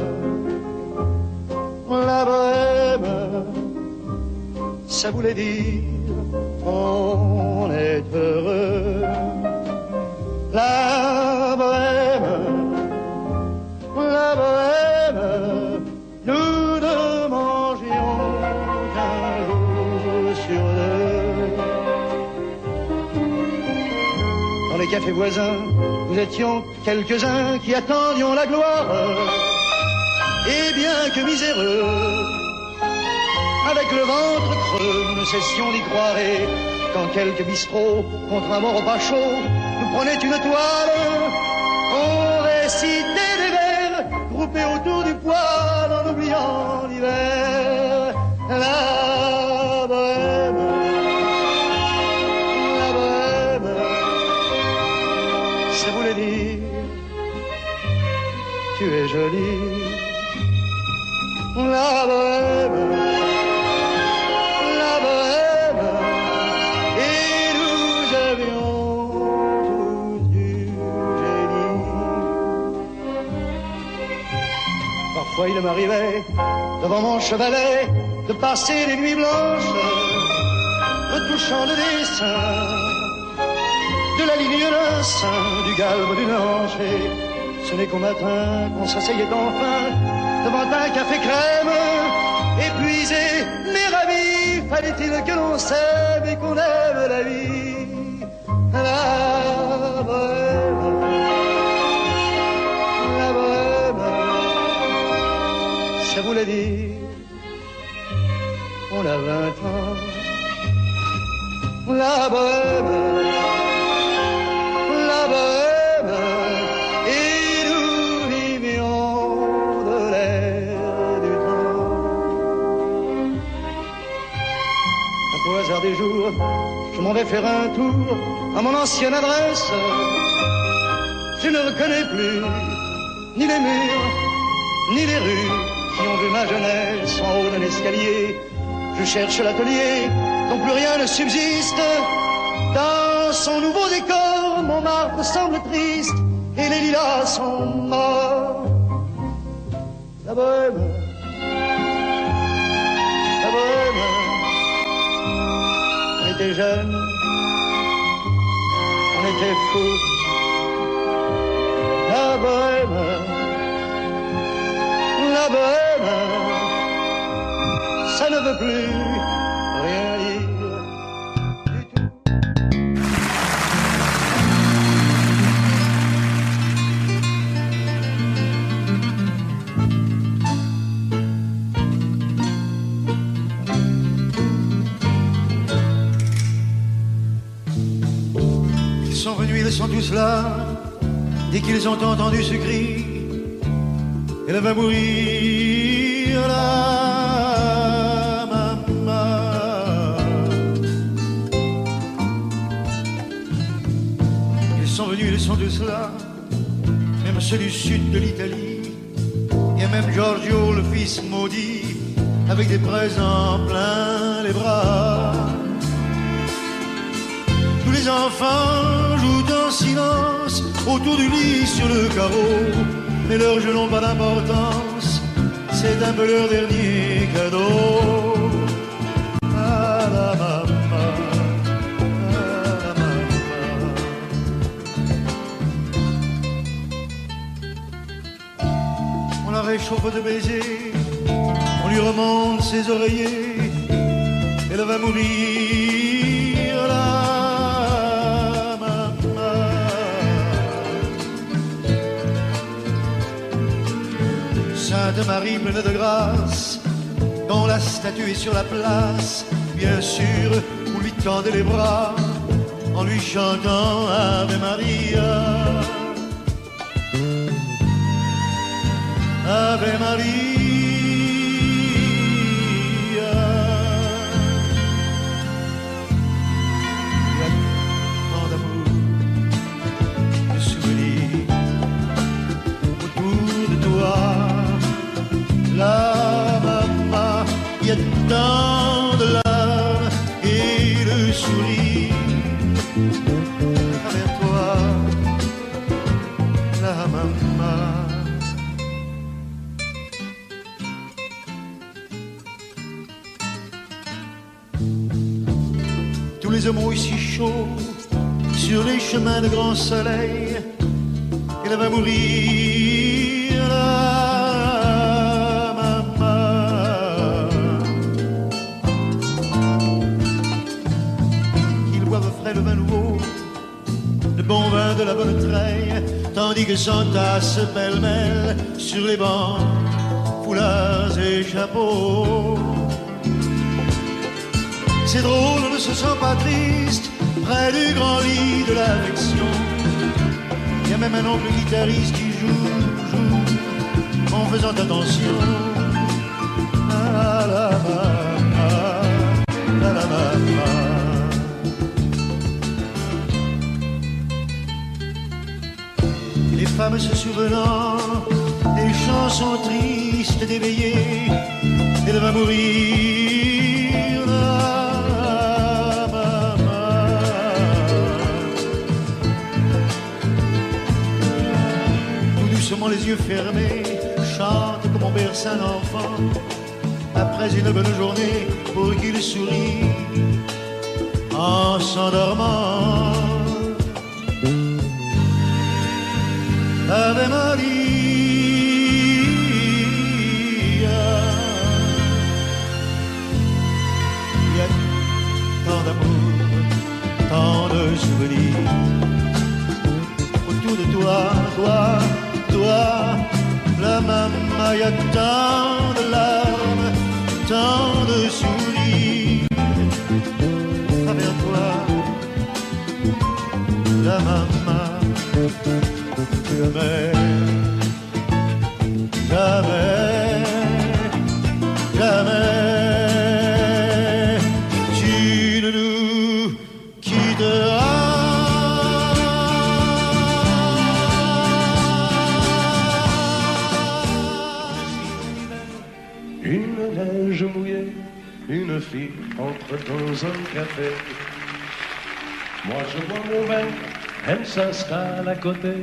ça voulait dire on est heureux. La bohème, nous ne mangions qu'un jour sur deux. Dans les cafés voisins, nous étions quelques-uns qui attendions la gloire. Et bien que miséreux, avec le ventre creux, nous ne cessions d'y croire. Et quand quelques bistrots, contre un bon repas chaud, nous prenaient une toile, on récitait des vers groupés autour du poêle en oubliant l'hiver. La bohème, ça voulait dire tu es jolie. La bohème, et nous avions tous du génie. Parfois il m'arrivait, devant mon chevalet, de passer les nuits blanches, retouchant le dessin de la ligne d'un sein, du galbe d'une hanche. Et ce n'est qu'au matin qu'on s'asseyait enfin devant un café crème, épuisé mais ravi, fallait-il que l'on s'aime et qu'on aime la vie. La bohème, ça voulait dire on a 20 ans. La bohème, et nous vivions de l'air du temps. Un peu au hasard des jours, je m'en vais faire un tour à mon ancienne adresse. Je ne reconnais plus ni les murs, ni les rues qui ont vu ma jeunesse en haut d'un escalier. Je cherche l'atelier dont plus rien ne subsiste. Dans son nouveau décor, Montmartre semble triste et les lilas sont morts. La bohème, on était jeunes, on était fous. La bohème, ça ne veut plus rien dire. Ils sont tous là, dès qu'ils ont entendu ce cri, elle va mourir, la maman. Ils sont venus, ils sont tous là, même ceux du sud de l'Italie, et même Giorgio, le fils maudit, avec des présents plein les bras. Tous les enfants jouent en silence autour du lit sur le carreau, mais leurs jeux n'ont pas d'importance, c'est un peu leur dernier cadeau. Ah la maman, ah la maman. On la réchauffe de baisers, on lui remonte ses oreillers, elle va mourir là. Sainte Marie pleine de grâce, dont la statue est sur la place, bien sûr, vous lui tendez les bras en lui chantant Ave Maria. Ave Maria. y a tant de larmes et le sourire à travers toi, la maman. Tous les hommes ont eu si chaud sur les chemins de grand soleil, elle va mourir, la maman. Ils boivent frais le vin nouveau, le bon vin de la bonne treille, tandis que s'entassent pêle-mêle sur les bancs foulards et chapeaux. C'est drôle, on ne se sent pas triste près du grand lit de l'affection. Il y a même un oncle guitariste qui joue en faisant attention à la maman, à la maman. Les femmes se souvenant des chansons tristes d'éveillés, elle va mourir là. Les yeux fermés, chante comme on berce un enfant après une bonne journée pour qu'il sourie en s'endormant. Ave Maria, il y a tant d'amour, tant de souvenirs autour de toi, la maman, y a tant de larmes, tant de sourires à travers toi, la maman. Jamais, jamais, jamais tu ne nous quitteras. Une fille entre dans un café. Moi je bois mon vin, elle s'installe à côté.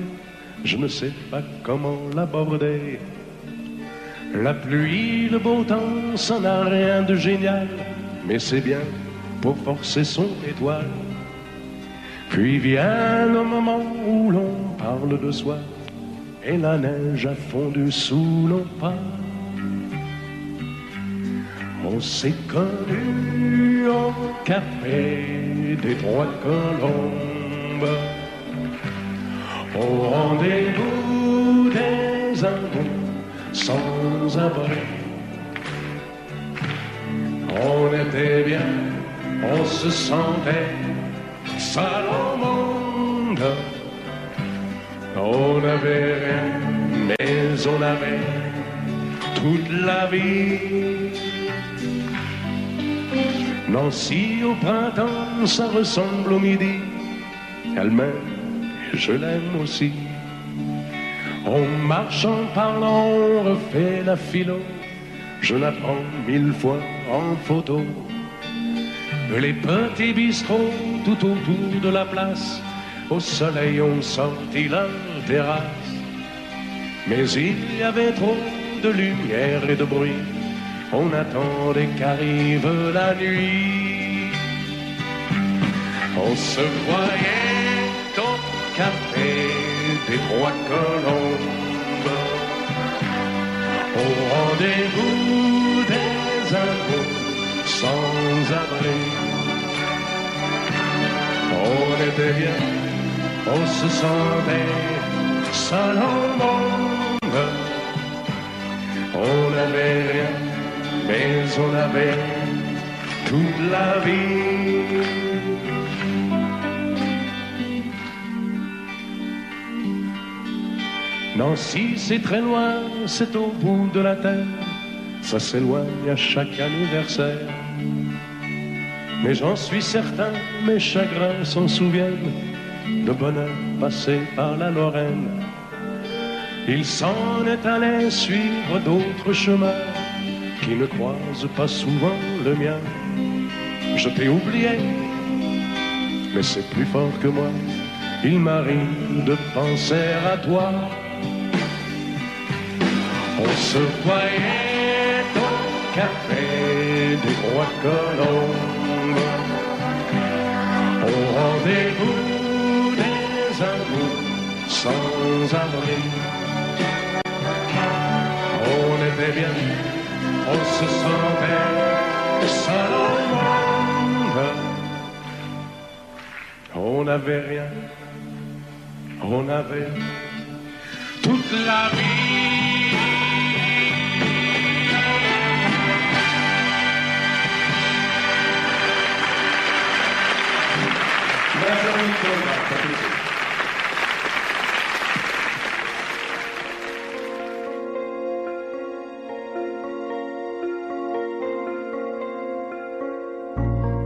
Je ne sais pas comment l'aborder. La pluie, le beau temps, ça n'a rien de génial, mais c'est bien pour forcer son étoile. Puis vient le moment où l'on parle de soi, et la neige a fondu sous nos pas. On s'est connus au café des Trois Colombes, au rendez-vous des amours sans abri. On était bien, on se sentait seul au monde. On n'avait rien, mais on avait toute la vie. Nancy au printemps, ça ressemble au midi. Elle m'aime et je l'aime aussi. On marche en parlant, on refait la philo. Je la prends 1000 fois en photo. Les petits bistrots tout autour de la place, au soleil on sortit la terrasse. Mais il y avait trop de lumière et de bruit. On attendait qu'arrive la nuit. On se voyait au café des Trois Colombes, au rendez-vous des amours sans abri. On était bien, on se sentait seul au monde. On n'avait rien, mais on avait toute la vie. Nancy, c'est très loin, c'est au bout de la terre. Ça s'éloigne à chaque anniversaire. Mais j'en suis certain, mes chagrins s'en souviennent, de bonheur passé par la Lorraine. Il s'en est allé suivre d'autres chemins. qui ne croise pas souvent le mien. Je t'ai oublié, mais c'est plus fort que moi. Il m'arrive de penser à toi. On se voyait au café des Trois Colombes, au rendez-vous des amours sans abri. On était bien, on se sentait seul au monde. On n'avait rien, on avait toute la vie.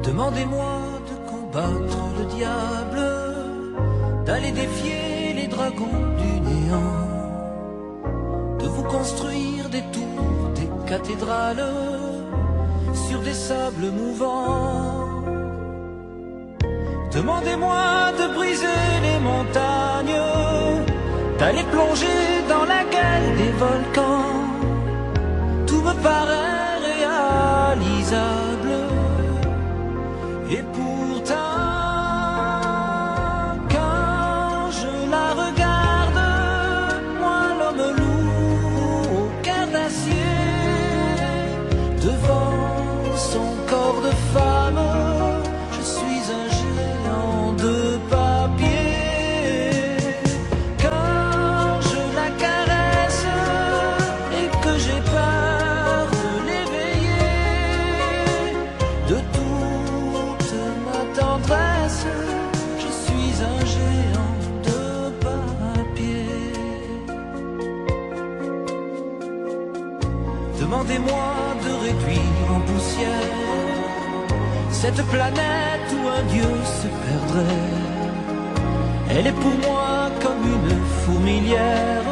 Demandez-moi de combattre le diable, d'aller défier les dragons du néant, de vous construire des tours, des cathédrales sur des sables mouvants. Demandez-moi de briser les montagnes, d'aller plonger dans la gueule des volcans. Tout me paraît réalisable. Et pourtant, quand je la regarde, moi l'homme loup au cœur d'acier, devant son corps de femme, je suis un géant de papier. Quand je la caresse et que j'ai peur de l'éveiller, de toute ma tendresse, je suis un géant de papier. Demandez-moi de réduire en poussière cette planète où un dieu se perdrait. Elle est pour moi comme une fourmilière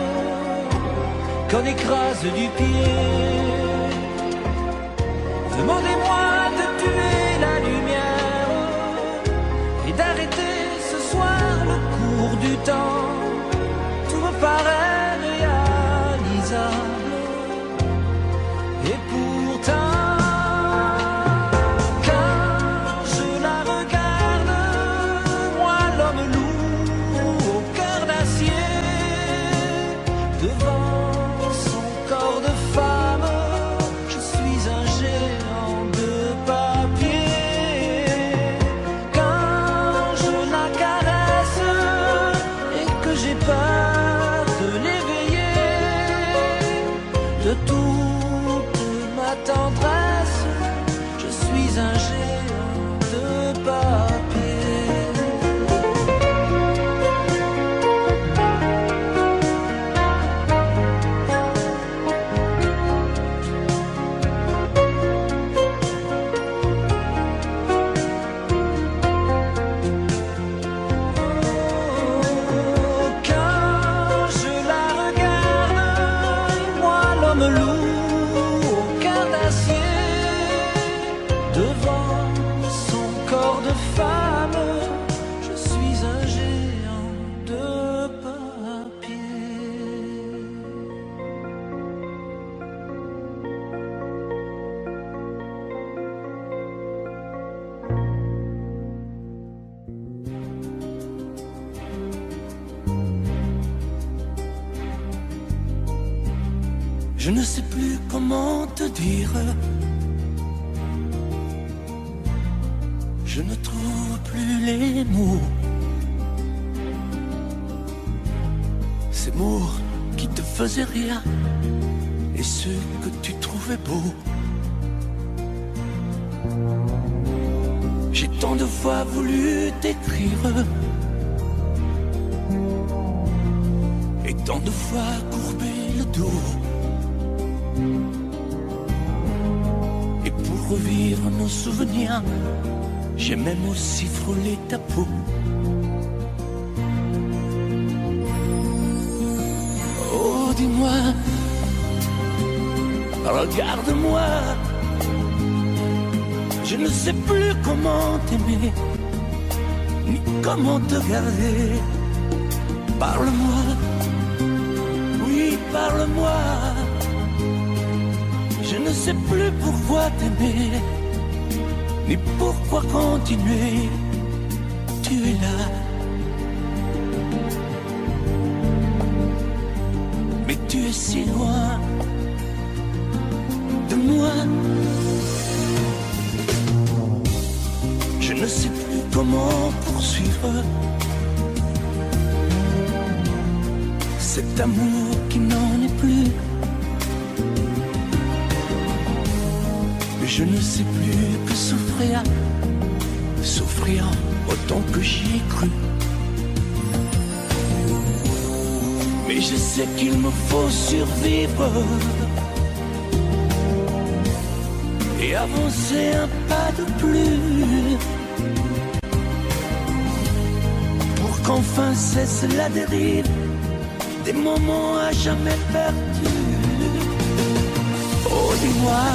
qu'on écrase du pied. Demandez-moi de tuer la lumière et d'arrêter ce soir le cours du temps. Tout me paraît réalisable. Et pourtant, quand je la regarde, moi l'homme loup au cœur d'acier, devant son corps de femme, je suis un géant de papier. Quand je la caresse et que j'ai peur de l'éveiller, de toute ma tendresse, je suis un géant de papier. Quand je la regarde, moi l'homme loup au cœur d'acier, devant son corps de femme, je suis un géant de papier. Je ne sais plus comment te dire. Je ne trouve plus les mots. Ces mots qui te faisaient rire et ceux que tu trouvais beaux. J'ai tant de fois voulu t'écrire et tant de fois courbé le dos. Et pour revivre nos souvenirs, j'ai même aussi frôlé ta peau. Oh, dis-moi, Regarde-moi, je ne sais plus comment t'aimer, ni comment te garder. Parle-moi, oui, parle-moi. Je ne sais plus pourquoi t'aimer, ni pourquoi continuer. Tu es là, mais tu es si loin de moi. Je ne sais plus comment poursuivre cet amour qui n'en est plus. Je ne sais plus que souffrir, souffrir autant que j'y ai cru. Mais je sais qu'il me faut survivre et avancer un pas de plus pour qu'enfin cesse la dérive des moments à jamais perdus. Oh, dis-moi,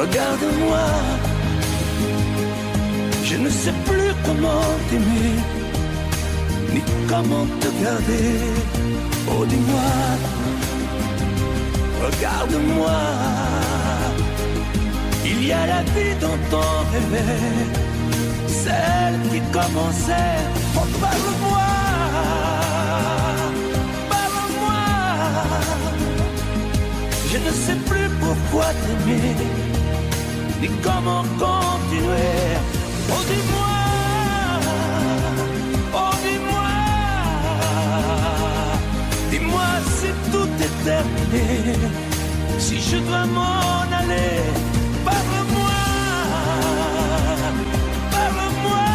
regarde-moi, je ne sais plus comment t'aimer, ni comment te garder. Oh, dis-moi, regarde-moi, il y a la vie dont on rêvait, celle qui commençait. Oh, parle-moi, parle-moi, je ne sais plus pourquoi t'aimer, ni comment continuer. Oh, dis-moi, oh, dis-moi, dis-moi si tout est terminé, si je dois m'en aller. Parle-moi, parle-moi,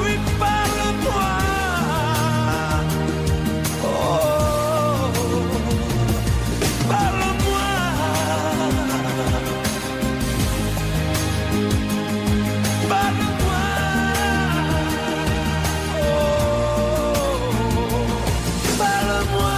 oui, parle-moi. Oh, parle-moi. Parle-moi, oh, parle-moi.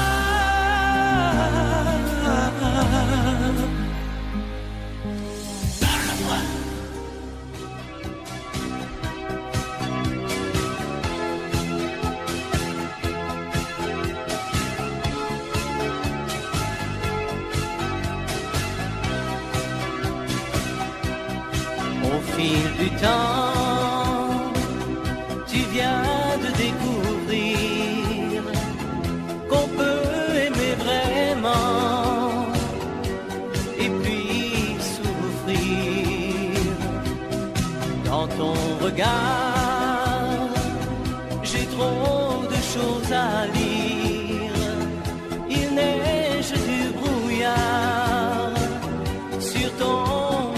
Au fil du temps, tu viens de découvrir qu'on peut aimer vraiment et puis souffrir. Dans ton regard, j'ai trop de choses à lire. Il neige du brouillard sur ton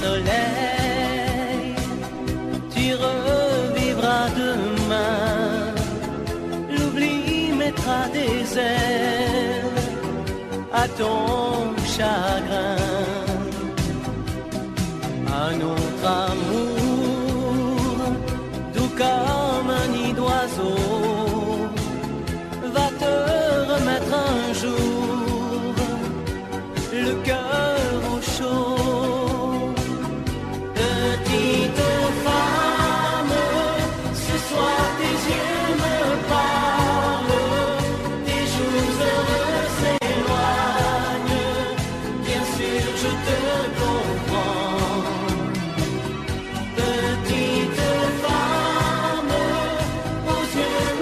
soleil, tu revivras demain. L'oubli mettra des ailes à ton chagrin. Un autre amour, doux comme un nid d'oiseau, va te remettre un jour le cœur au chaud. Petite femme, ce soir tes yeux me parlent, tes jours heureux s'éloignent, bien sûr je te comprends. Petite femme, aux yeux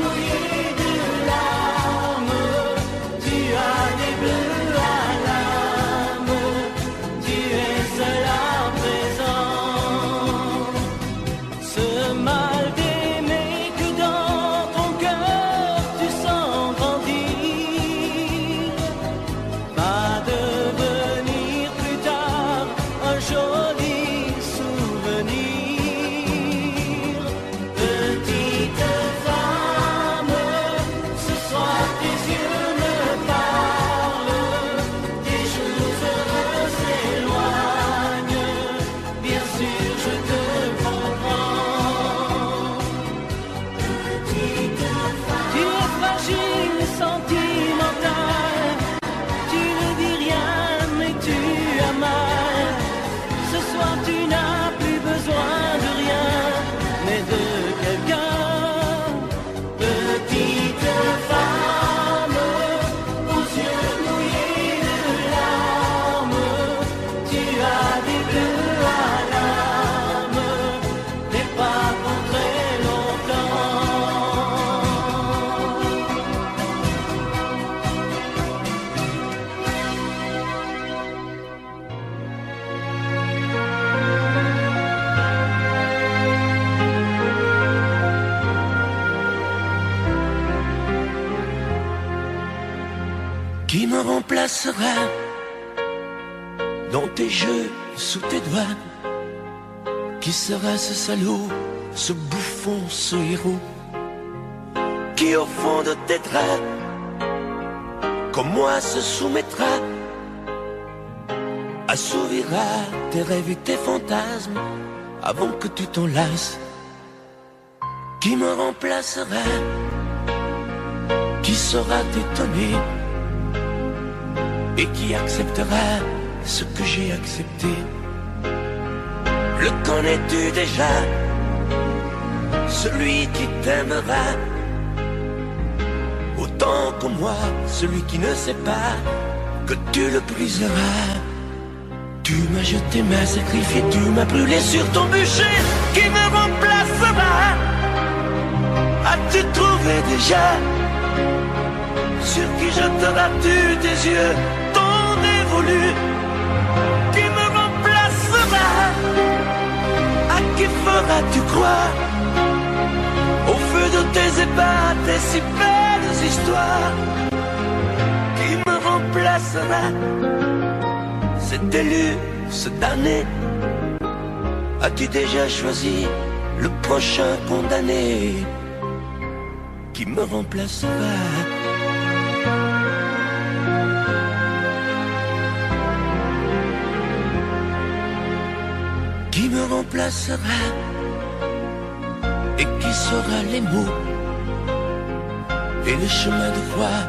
Qui me remplacera dans tes jeux, sous tes doigts? Qui sera ce salaud, ce bouffon, ce héros? Qui au fond de tes draps, comme moi, se soumettra, assouvira tes rêves et tes fantasmes avant que tu t'en lasses? Qui me remplacera? Qui saura t'étonner et qui acceptera ce que j'ai accepté? Le connais-tu déjà? Celui qui t'aimera autant que moi, celui qui ne sait pas que tu le briseras. Tu m'as jeté, m'as sacrifié, tu m'as brûlé sur ton bûcher. Qui me remplacera? As-tu trouvé déjà sur qui jetteras-tu tes yeux, ton dévolu? Qui me remplacera? À qui feras-tu croire au feu de tes ébats, tes si belles histoires? Qui me remplacera? Cet élu, ce damné, as-tu déjà choisi le prochain condamné? Qui me remplacera? Qui me remplacera? Et qui saura les mots et le chemin de croix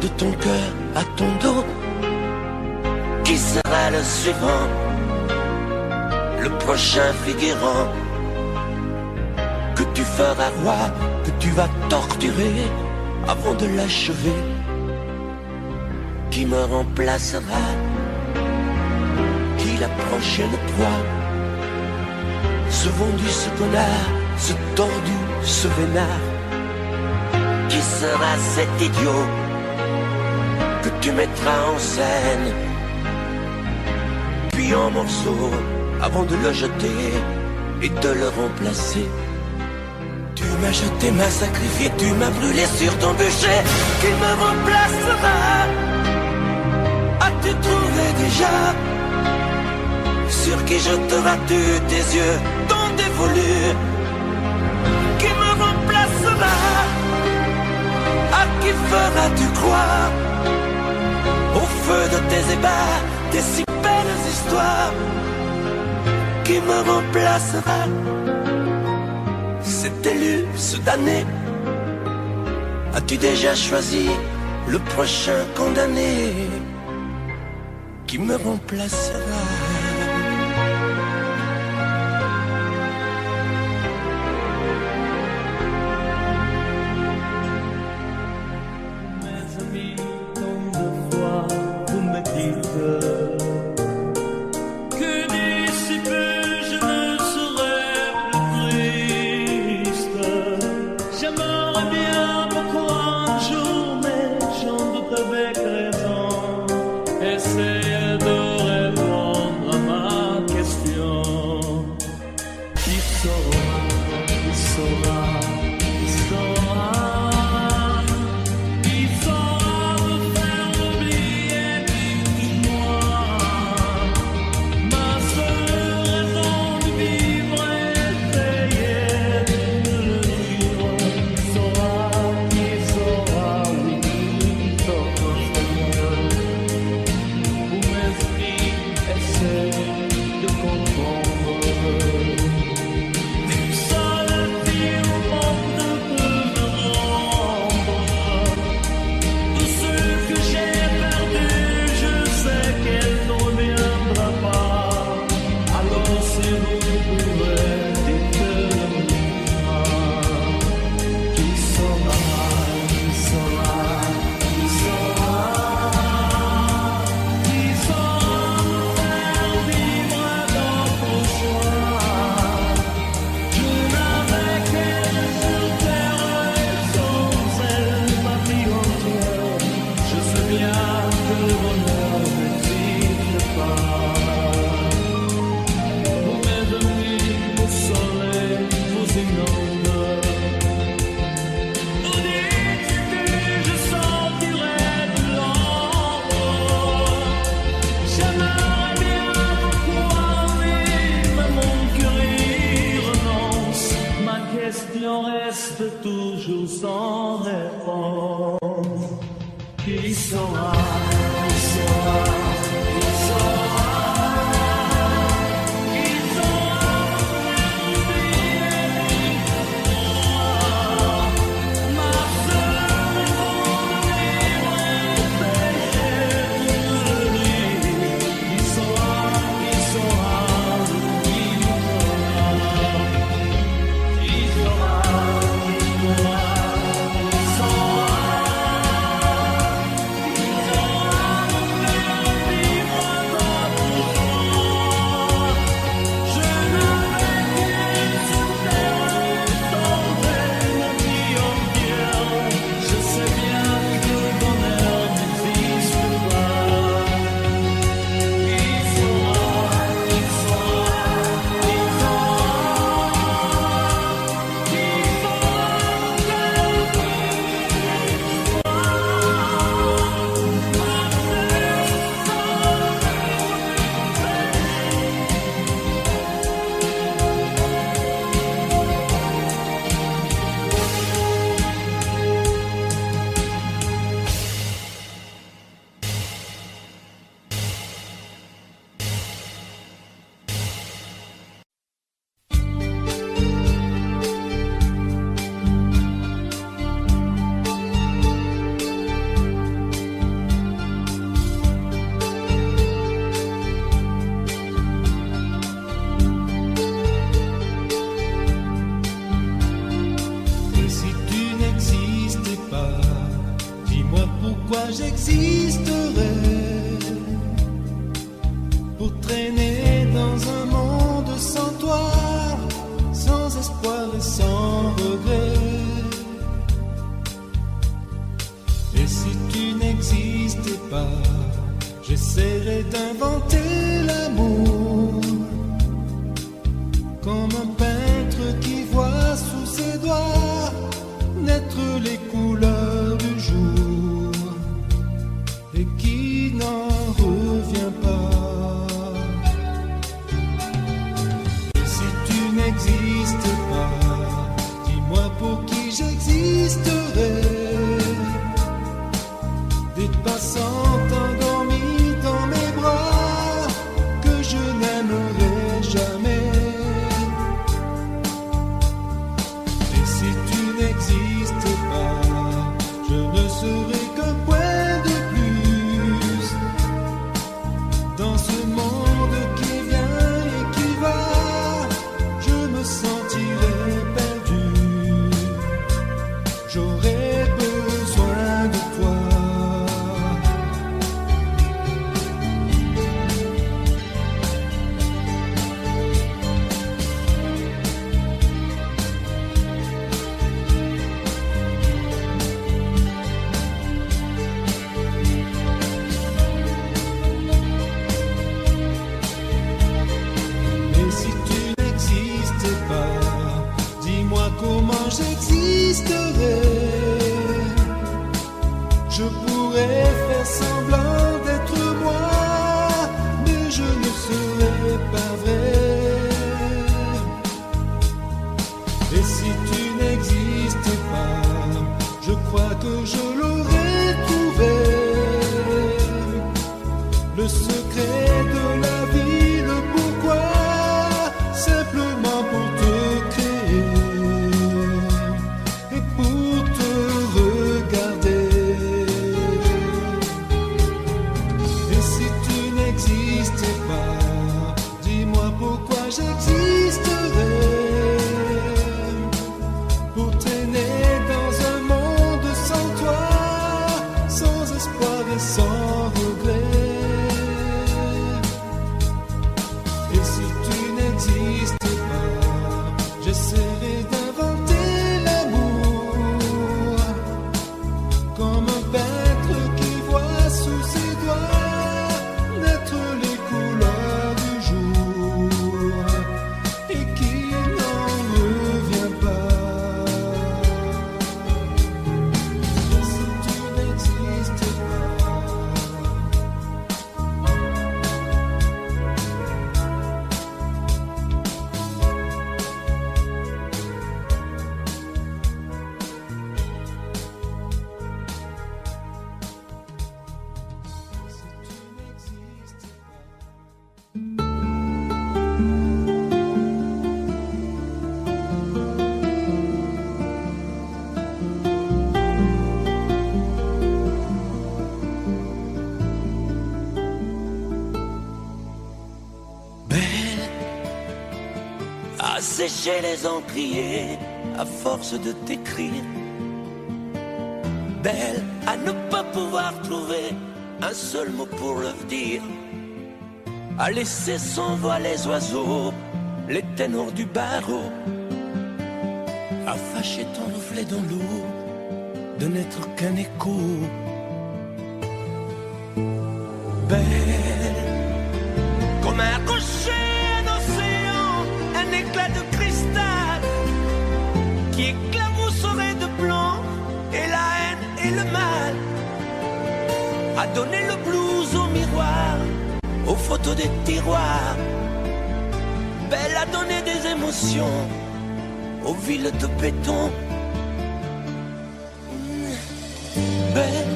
de ton cœur à ton dos? Qui sera le suivant, le prochain figurant que tu feras roi, que tu vas torturer avant de l'achever? Qui me remplacera? Qui la prochaine proie? Ce vendu, ce connard, ce tordu, ce vénard? Qui sera cet idiot que tu mettras en scène, puis en morceaux, avant de le jeter et de le remplacer? Tu m'as jeté, m'as sacrifié, tu m'as brûlé sur ton bûcher. Qui me remplacera? As-tu trouvé déjà sur qui jetteras-tu tes yeux, ton dévolu? Qui me remplacera? À qui feras-tu croire au feu de tes ébats, tes si belles histoires? Qui me remplacera? Cet élu, ce damné, as-tu déjà choisi le prochain condamné? Qui me remplacera? Essaye de répondre sans réponse. Qui saura, qui saura, qui saura, qui saura ma sœur est condamnée, péché pour lui. Qui saura, qui saura, qui saura, qui saura. J'existerais pour traîner dans un monde sans toi, sans espoir et sans regret. Et si tu n'existais pas, j'essaierais d'inventer l'amour comme un peintre qui voit sous ses doigts naître les couleurs du jour et qui n'en revient pas. Et si tu n'existes pas, dis-moi pour qui j'existerais. Des passantes endormies dans mes bras que je n'aimerais jamais. Et si tu n'existes pas, je ne serai qu'un point de plus dans ce monde qui vient et qui va. Je me sentirai perdu, j'aurais besoin de toi. Et si tu n'existais pas, dis-moi comment j'existerais. Je pourrais faire semblant d'être moi, mais je ne serais pas vrai. Et si tu n'existais pas, je crois que je l'aurais trouvé. Le secret de la vie, le pourquoi, simplement pour te créer et pour te regarder. Et si tu n'existais pas, dis-moi pourquoi j'existerais. Pour traîner dans un monde sans toi, sécher les encriers à force de t'écrire. Belle à ne pas pouvoir trouver un seul mot pour le dire, à laisser s'envoler les oiseaux, les ténors du barreau, à fâcher ton reflet dans l'eau, de n'être qu'un écho. Belle comme un rocher, un océan, un éclat de cristal qui éclabousserait de blanc et la haine et le mal, à donner le blues au miroir, aux photos des tiroirs. Belle à donner des émotions aux villes de béton. Belle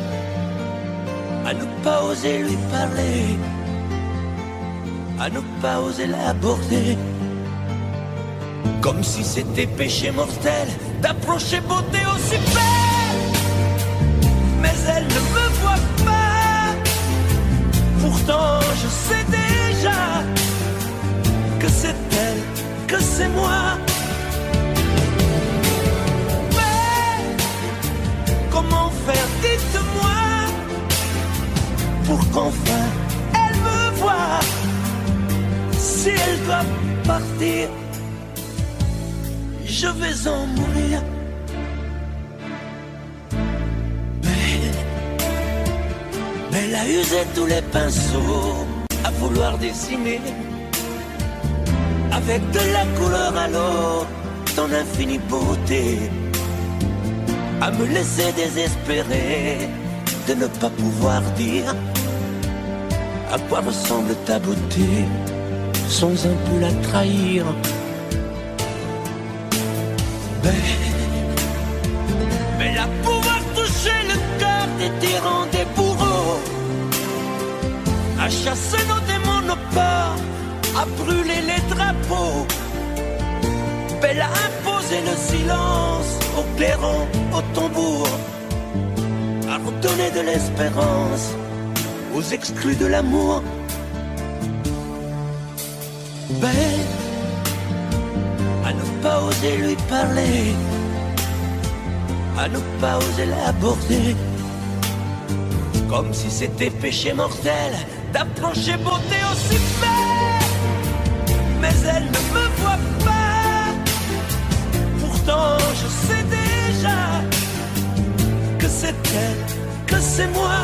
à ne pas oser lui parler, à ne pas oser l'aborder, comme si c'était péché mortel d'approcher beauté aussi belle. Mais elle ne me voit pas, pourtant je sais déjà que c'est elle, que c'est moi. Mais comment faire, dites-moi, pour qu'enfin elle me voie. Si elle doit partir, je vais en mourir. Belle a usé tous les pinceaux à vouloir dessiner avec de la couleur à l'eau ton infinie beauté, à me laisser désespérer de ne pas pouvoir dire à quoi ressemble ta beauté sans un peu la trahir. Belle à pouvoir toucher le cœur des tyrans, des bourreaux, à chasser nos démons, nos peurs, à brûler les drapeaux. Belle à imposer le silence au clairon, au tambour, à redonner de l'espérance aux exclus de l'amour. Belle à ne pas oser lui parler, à ne pas oser l'aborder, comme si c'était péché mortel d'approcher beauté aussi belle. Mais elle ne me voit pas, pourtant je sais déjà que c'est elle, que c'est moi.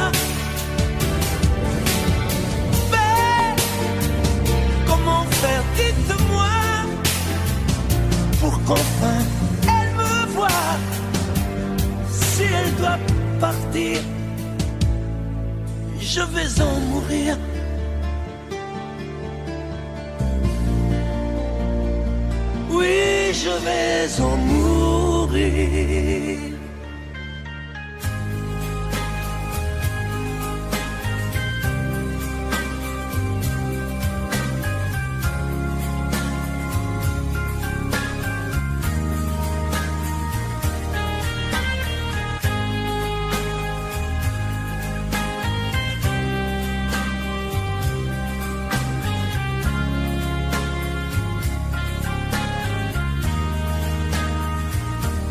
Belle, comment faire, dites-moi, pour qu'enfin elle me voie. Si elle doit partir, je vais en mourir. Oui, je vais en mourir.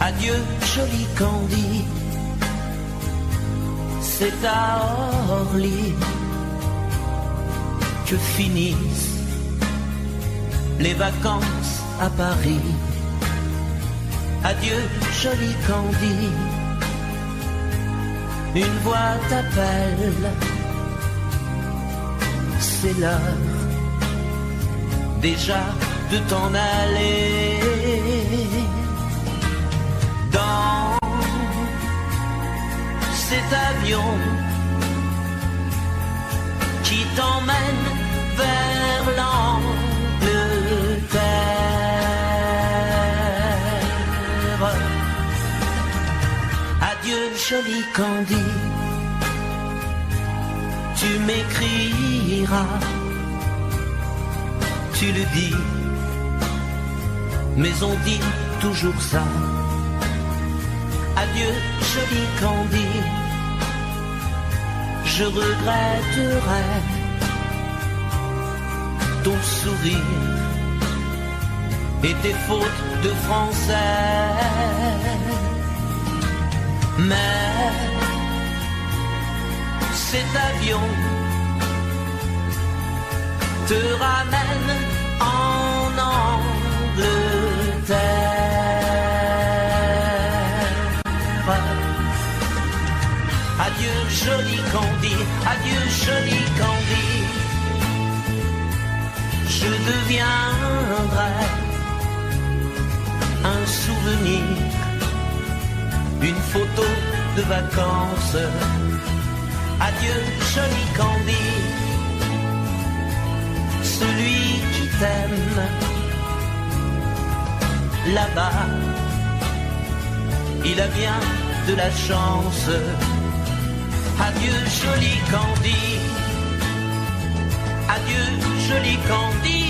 Adieu, joli Candy, c'est à Orly que finissent les vacances à Paris. Adieu, joli Candy, une voix t'appelle, c'est l'heure déjà de t'en aller. Dans cet avion qui t'emmène vers l'Angleterre. Adieu, joli Candy, tu m'écriras, tu le dis, mais on dit toujours ça. Adieu, joli Candy, je regretterai ton sourire et tes fautes de français. Mais cet avion te ramène en Angleterre. Adieu joli Candy, adieu joli Candy. Je deviendrai un souvenir, une photo de vacances. Adieu joli Candy, celui qui t'aime là-bas, il a bien de la chance. Adieu joli Candy, adieu joli Candy.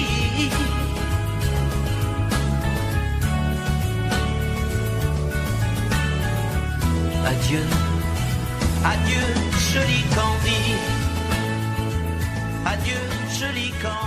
Adieu, adieu joli Candy, adieu joli Candy.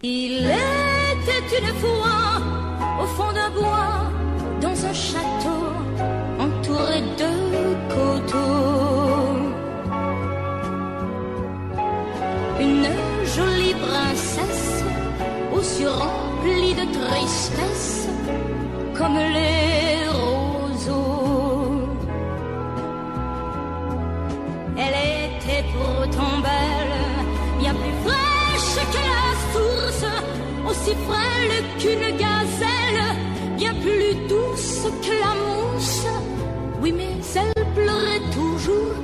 Il était une fois au fond d'un bois, dans un château entouré de coteaux, une jolie princesse aux yeux remplis de tristesse comme les roseaux. Elle était pourtant belle, bien plus fraîche que la source, aussi frêle qu'une gazelle, bien plus douce que la mousse. Oui, mais elle pleurait toujours,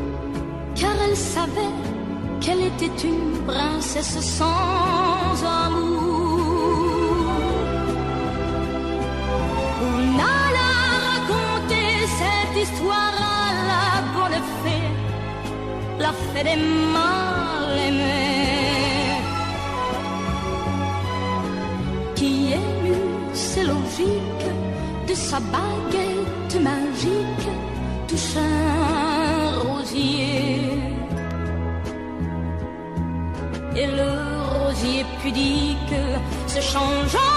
car elle savait qu'elle était une princesse sans amour. On alla raconter cette histoire à la bonne fée, la fée des mal-aimés, qui émut, c'est logique, de sa baguette magique touche un rosier. Et le rosier pudique se changeant,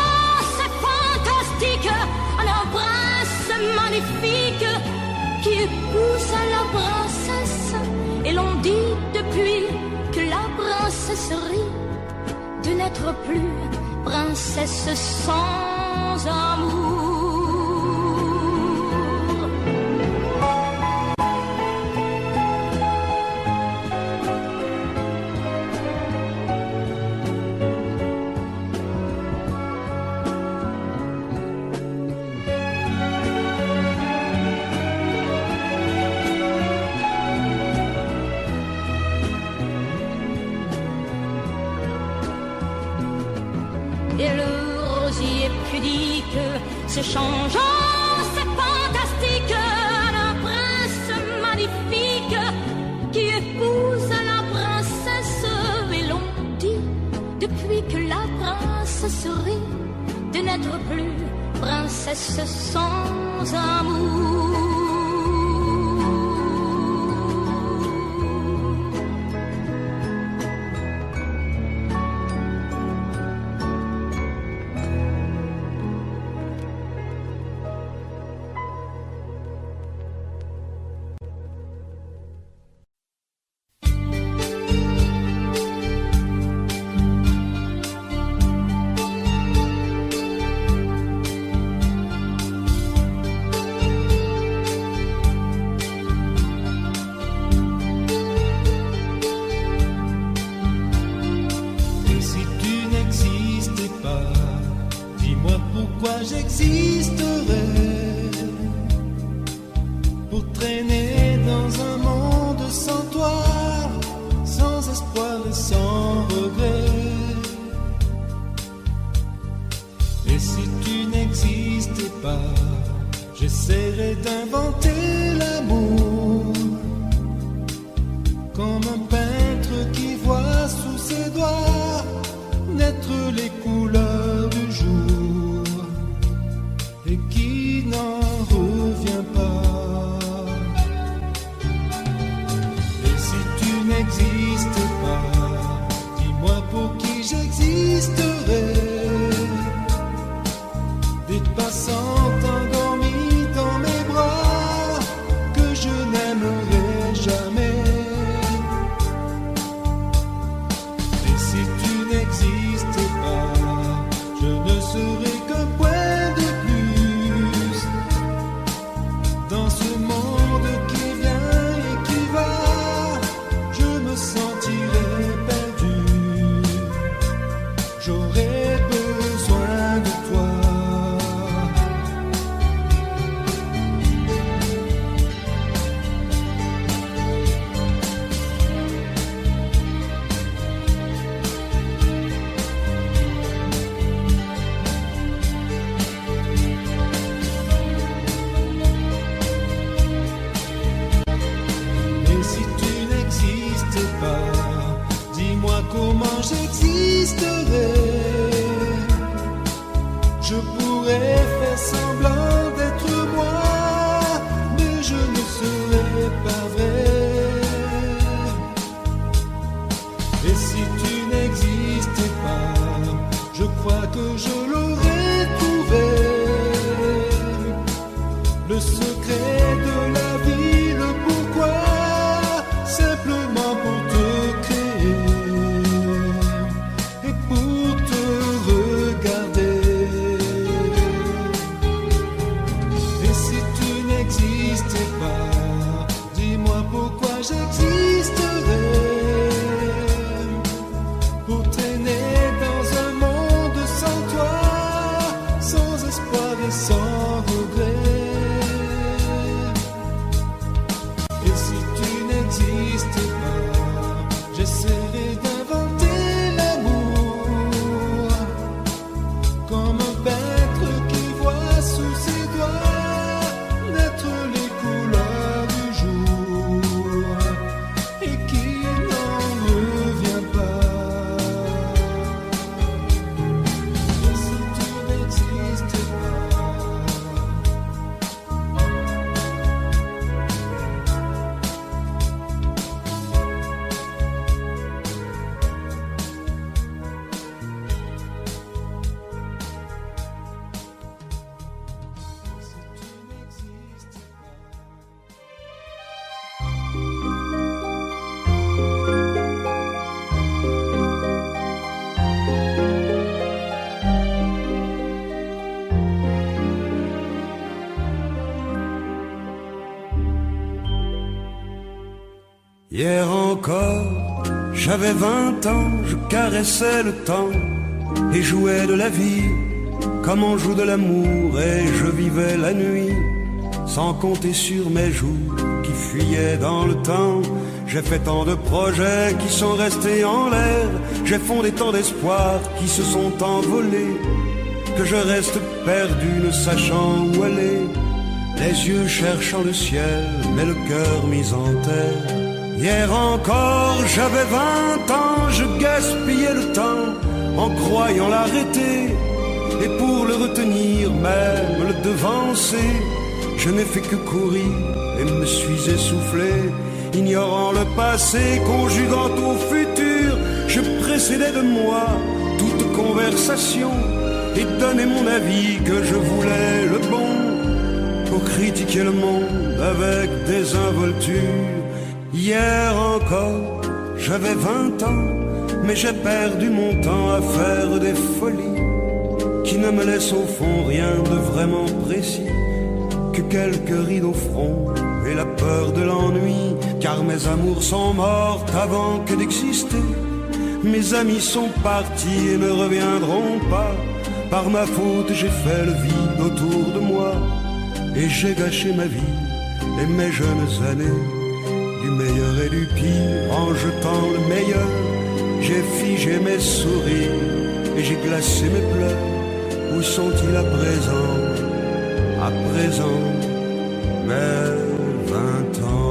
c'est fantastique, en un prince magnifique qui épouse la princesse. Et l'on dit depuis que la princesse rit de n'être plus princesse sans amour. Et le rosier pudique se changeant, c'est fantastique, un prince magnifique qui épouse la princesse. Et l'on dit depuis que la princesse rit de n'être plus princesse sans amour. J'existerais pour traîner dans un monde sans toi, sans espoir et sans regret. Et si tu n'existais pas, je J'essaierai d'inventer l'amour comme un peintre qui voit sous ses doigts naître les couleurs du jour et qui n'en revient pas. Et si tu n'existes pas, dis-moi pour qui j'existerai. Des passantes endormies dans mes bras que je n'aimerai jamais. Et si tu n'existes pas, je ne serai qu'un point de plus dans ce monde qui vient et qui va. Je me sentirai perdu. J'aurai besoin de toi. Comment j'existerai? Je pourrais faire semblant d'être moi, mais je ne serai pas vrai. Et si tu n'existais pas, je crois que je l'aurais trouvé. Le secret de la vie, le pourquoi, simplement pour te créer. J'existerai pour traîner dans un monde sans toi, sans espoir et sans regret. Et si tu n'existes pas, j'essaierai d'inventer l'amour comme un peintre qui voit sous ses doigts naître les couleurs du jour et qui n'en revient pas. Et si tu n'existes pas, Hier encore, j'avais 20 ans, je caressais le temps et jouais de la vie comme on joue de l'amour, et je vivais la nuit sans compter sur mes jours qui fuyaient dans le temps. J'ai fait tant de projets qui sont restés en l'air, j'ai fondé tant d'espoirs qui se sont envolés, que je reste perdu ne sachant où aller, les yeux cherchant le ciel mais le cœur mis en terre. Hier encore, j'avais 20 ans, je gaspillais le temps en croyant l'arrêter, et pour le retenir, même le devancer, je n'ai fait que courir et me suis essoufflé. Ignorant le passé, conjuguant au futur, je précédais de moi toute conversation et donnais mon avis que je voulais le bon, pour critiquer le monde avec désinvolture. Hier encore, j'avais 20 ans, mais j'ai perdu mon temps à faire des folies qui ne me laissent au fond rien de vraiment précis, que quelques rides au front et la peur de l'ennui, car mes amours sont mortes avant que d'exister. Mes amis sont partis et ne reviendront pas. Par ma faute, j'ai fait le vide autour de moi, et j'ai gâché ma vie et mes jeunes années. Du meilleur et du pire, en jetant le meilleur, j'ai figé mes sourires et j'ai glacé mes pleurs. Où sont-ils à présent? à présent mes 20 ans.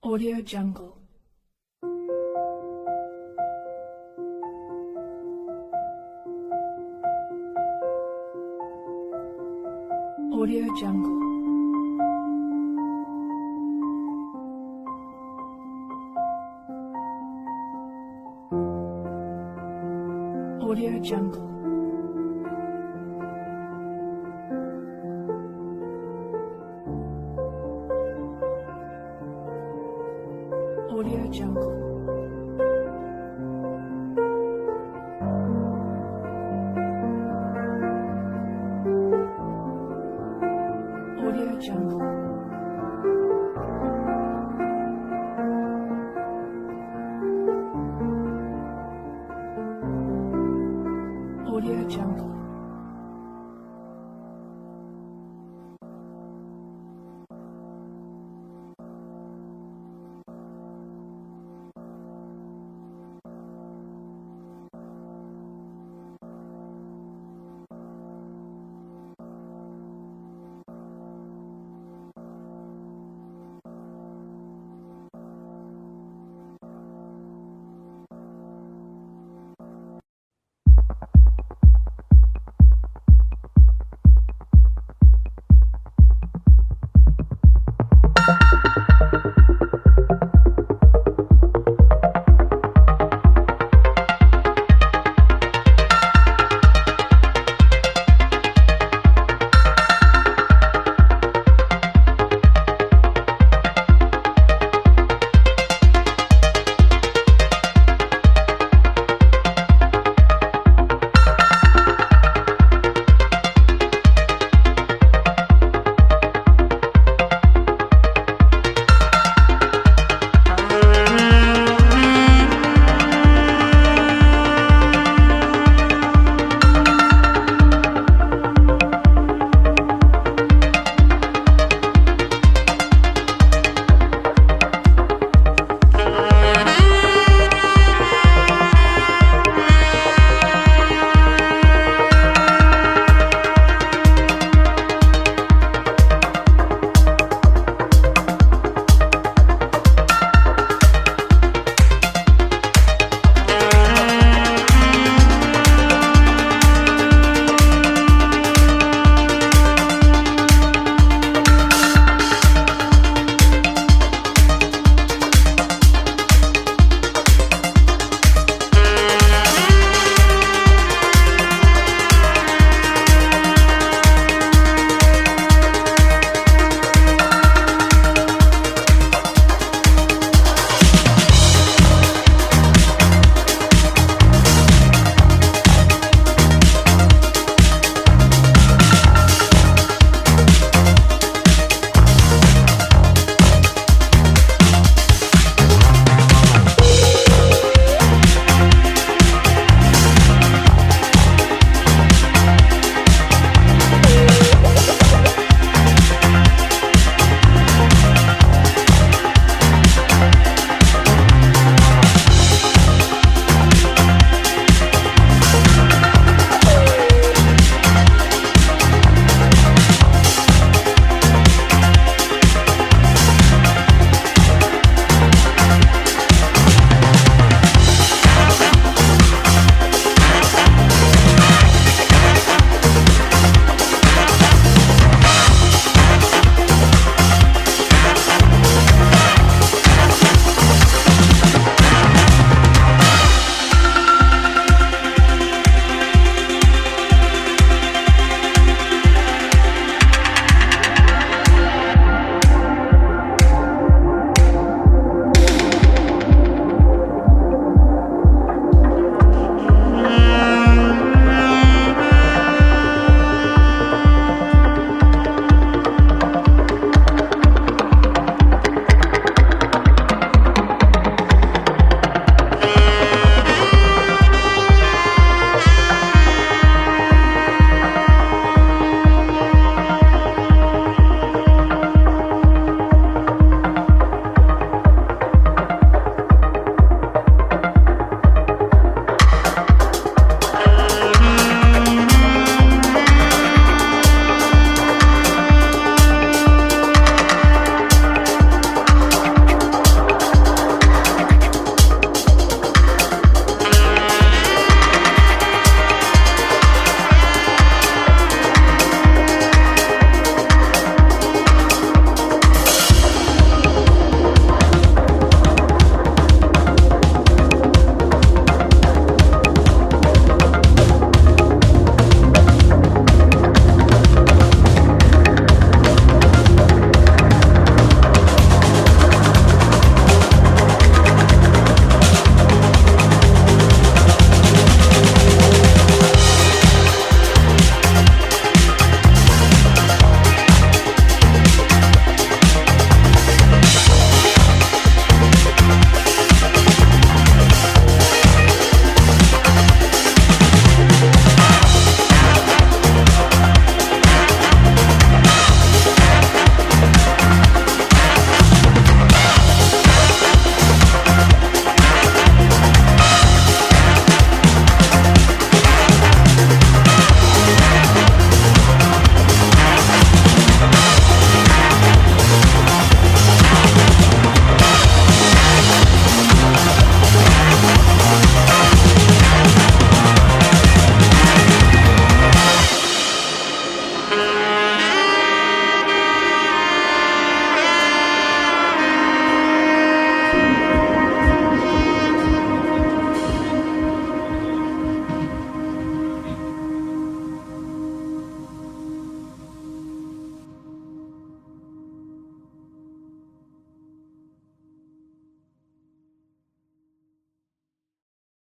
Audio Jungle. Audio Jungle. Audio Jungle. Audio Jungle. Audio Jungle. Audio Jungle.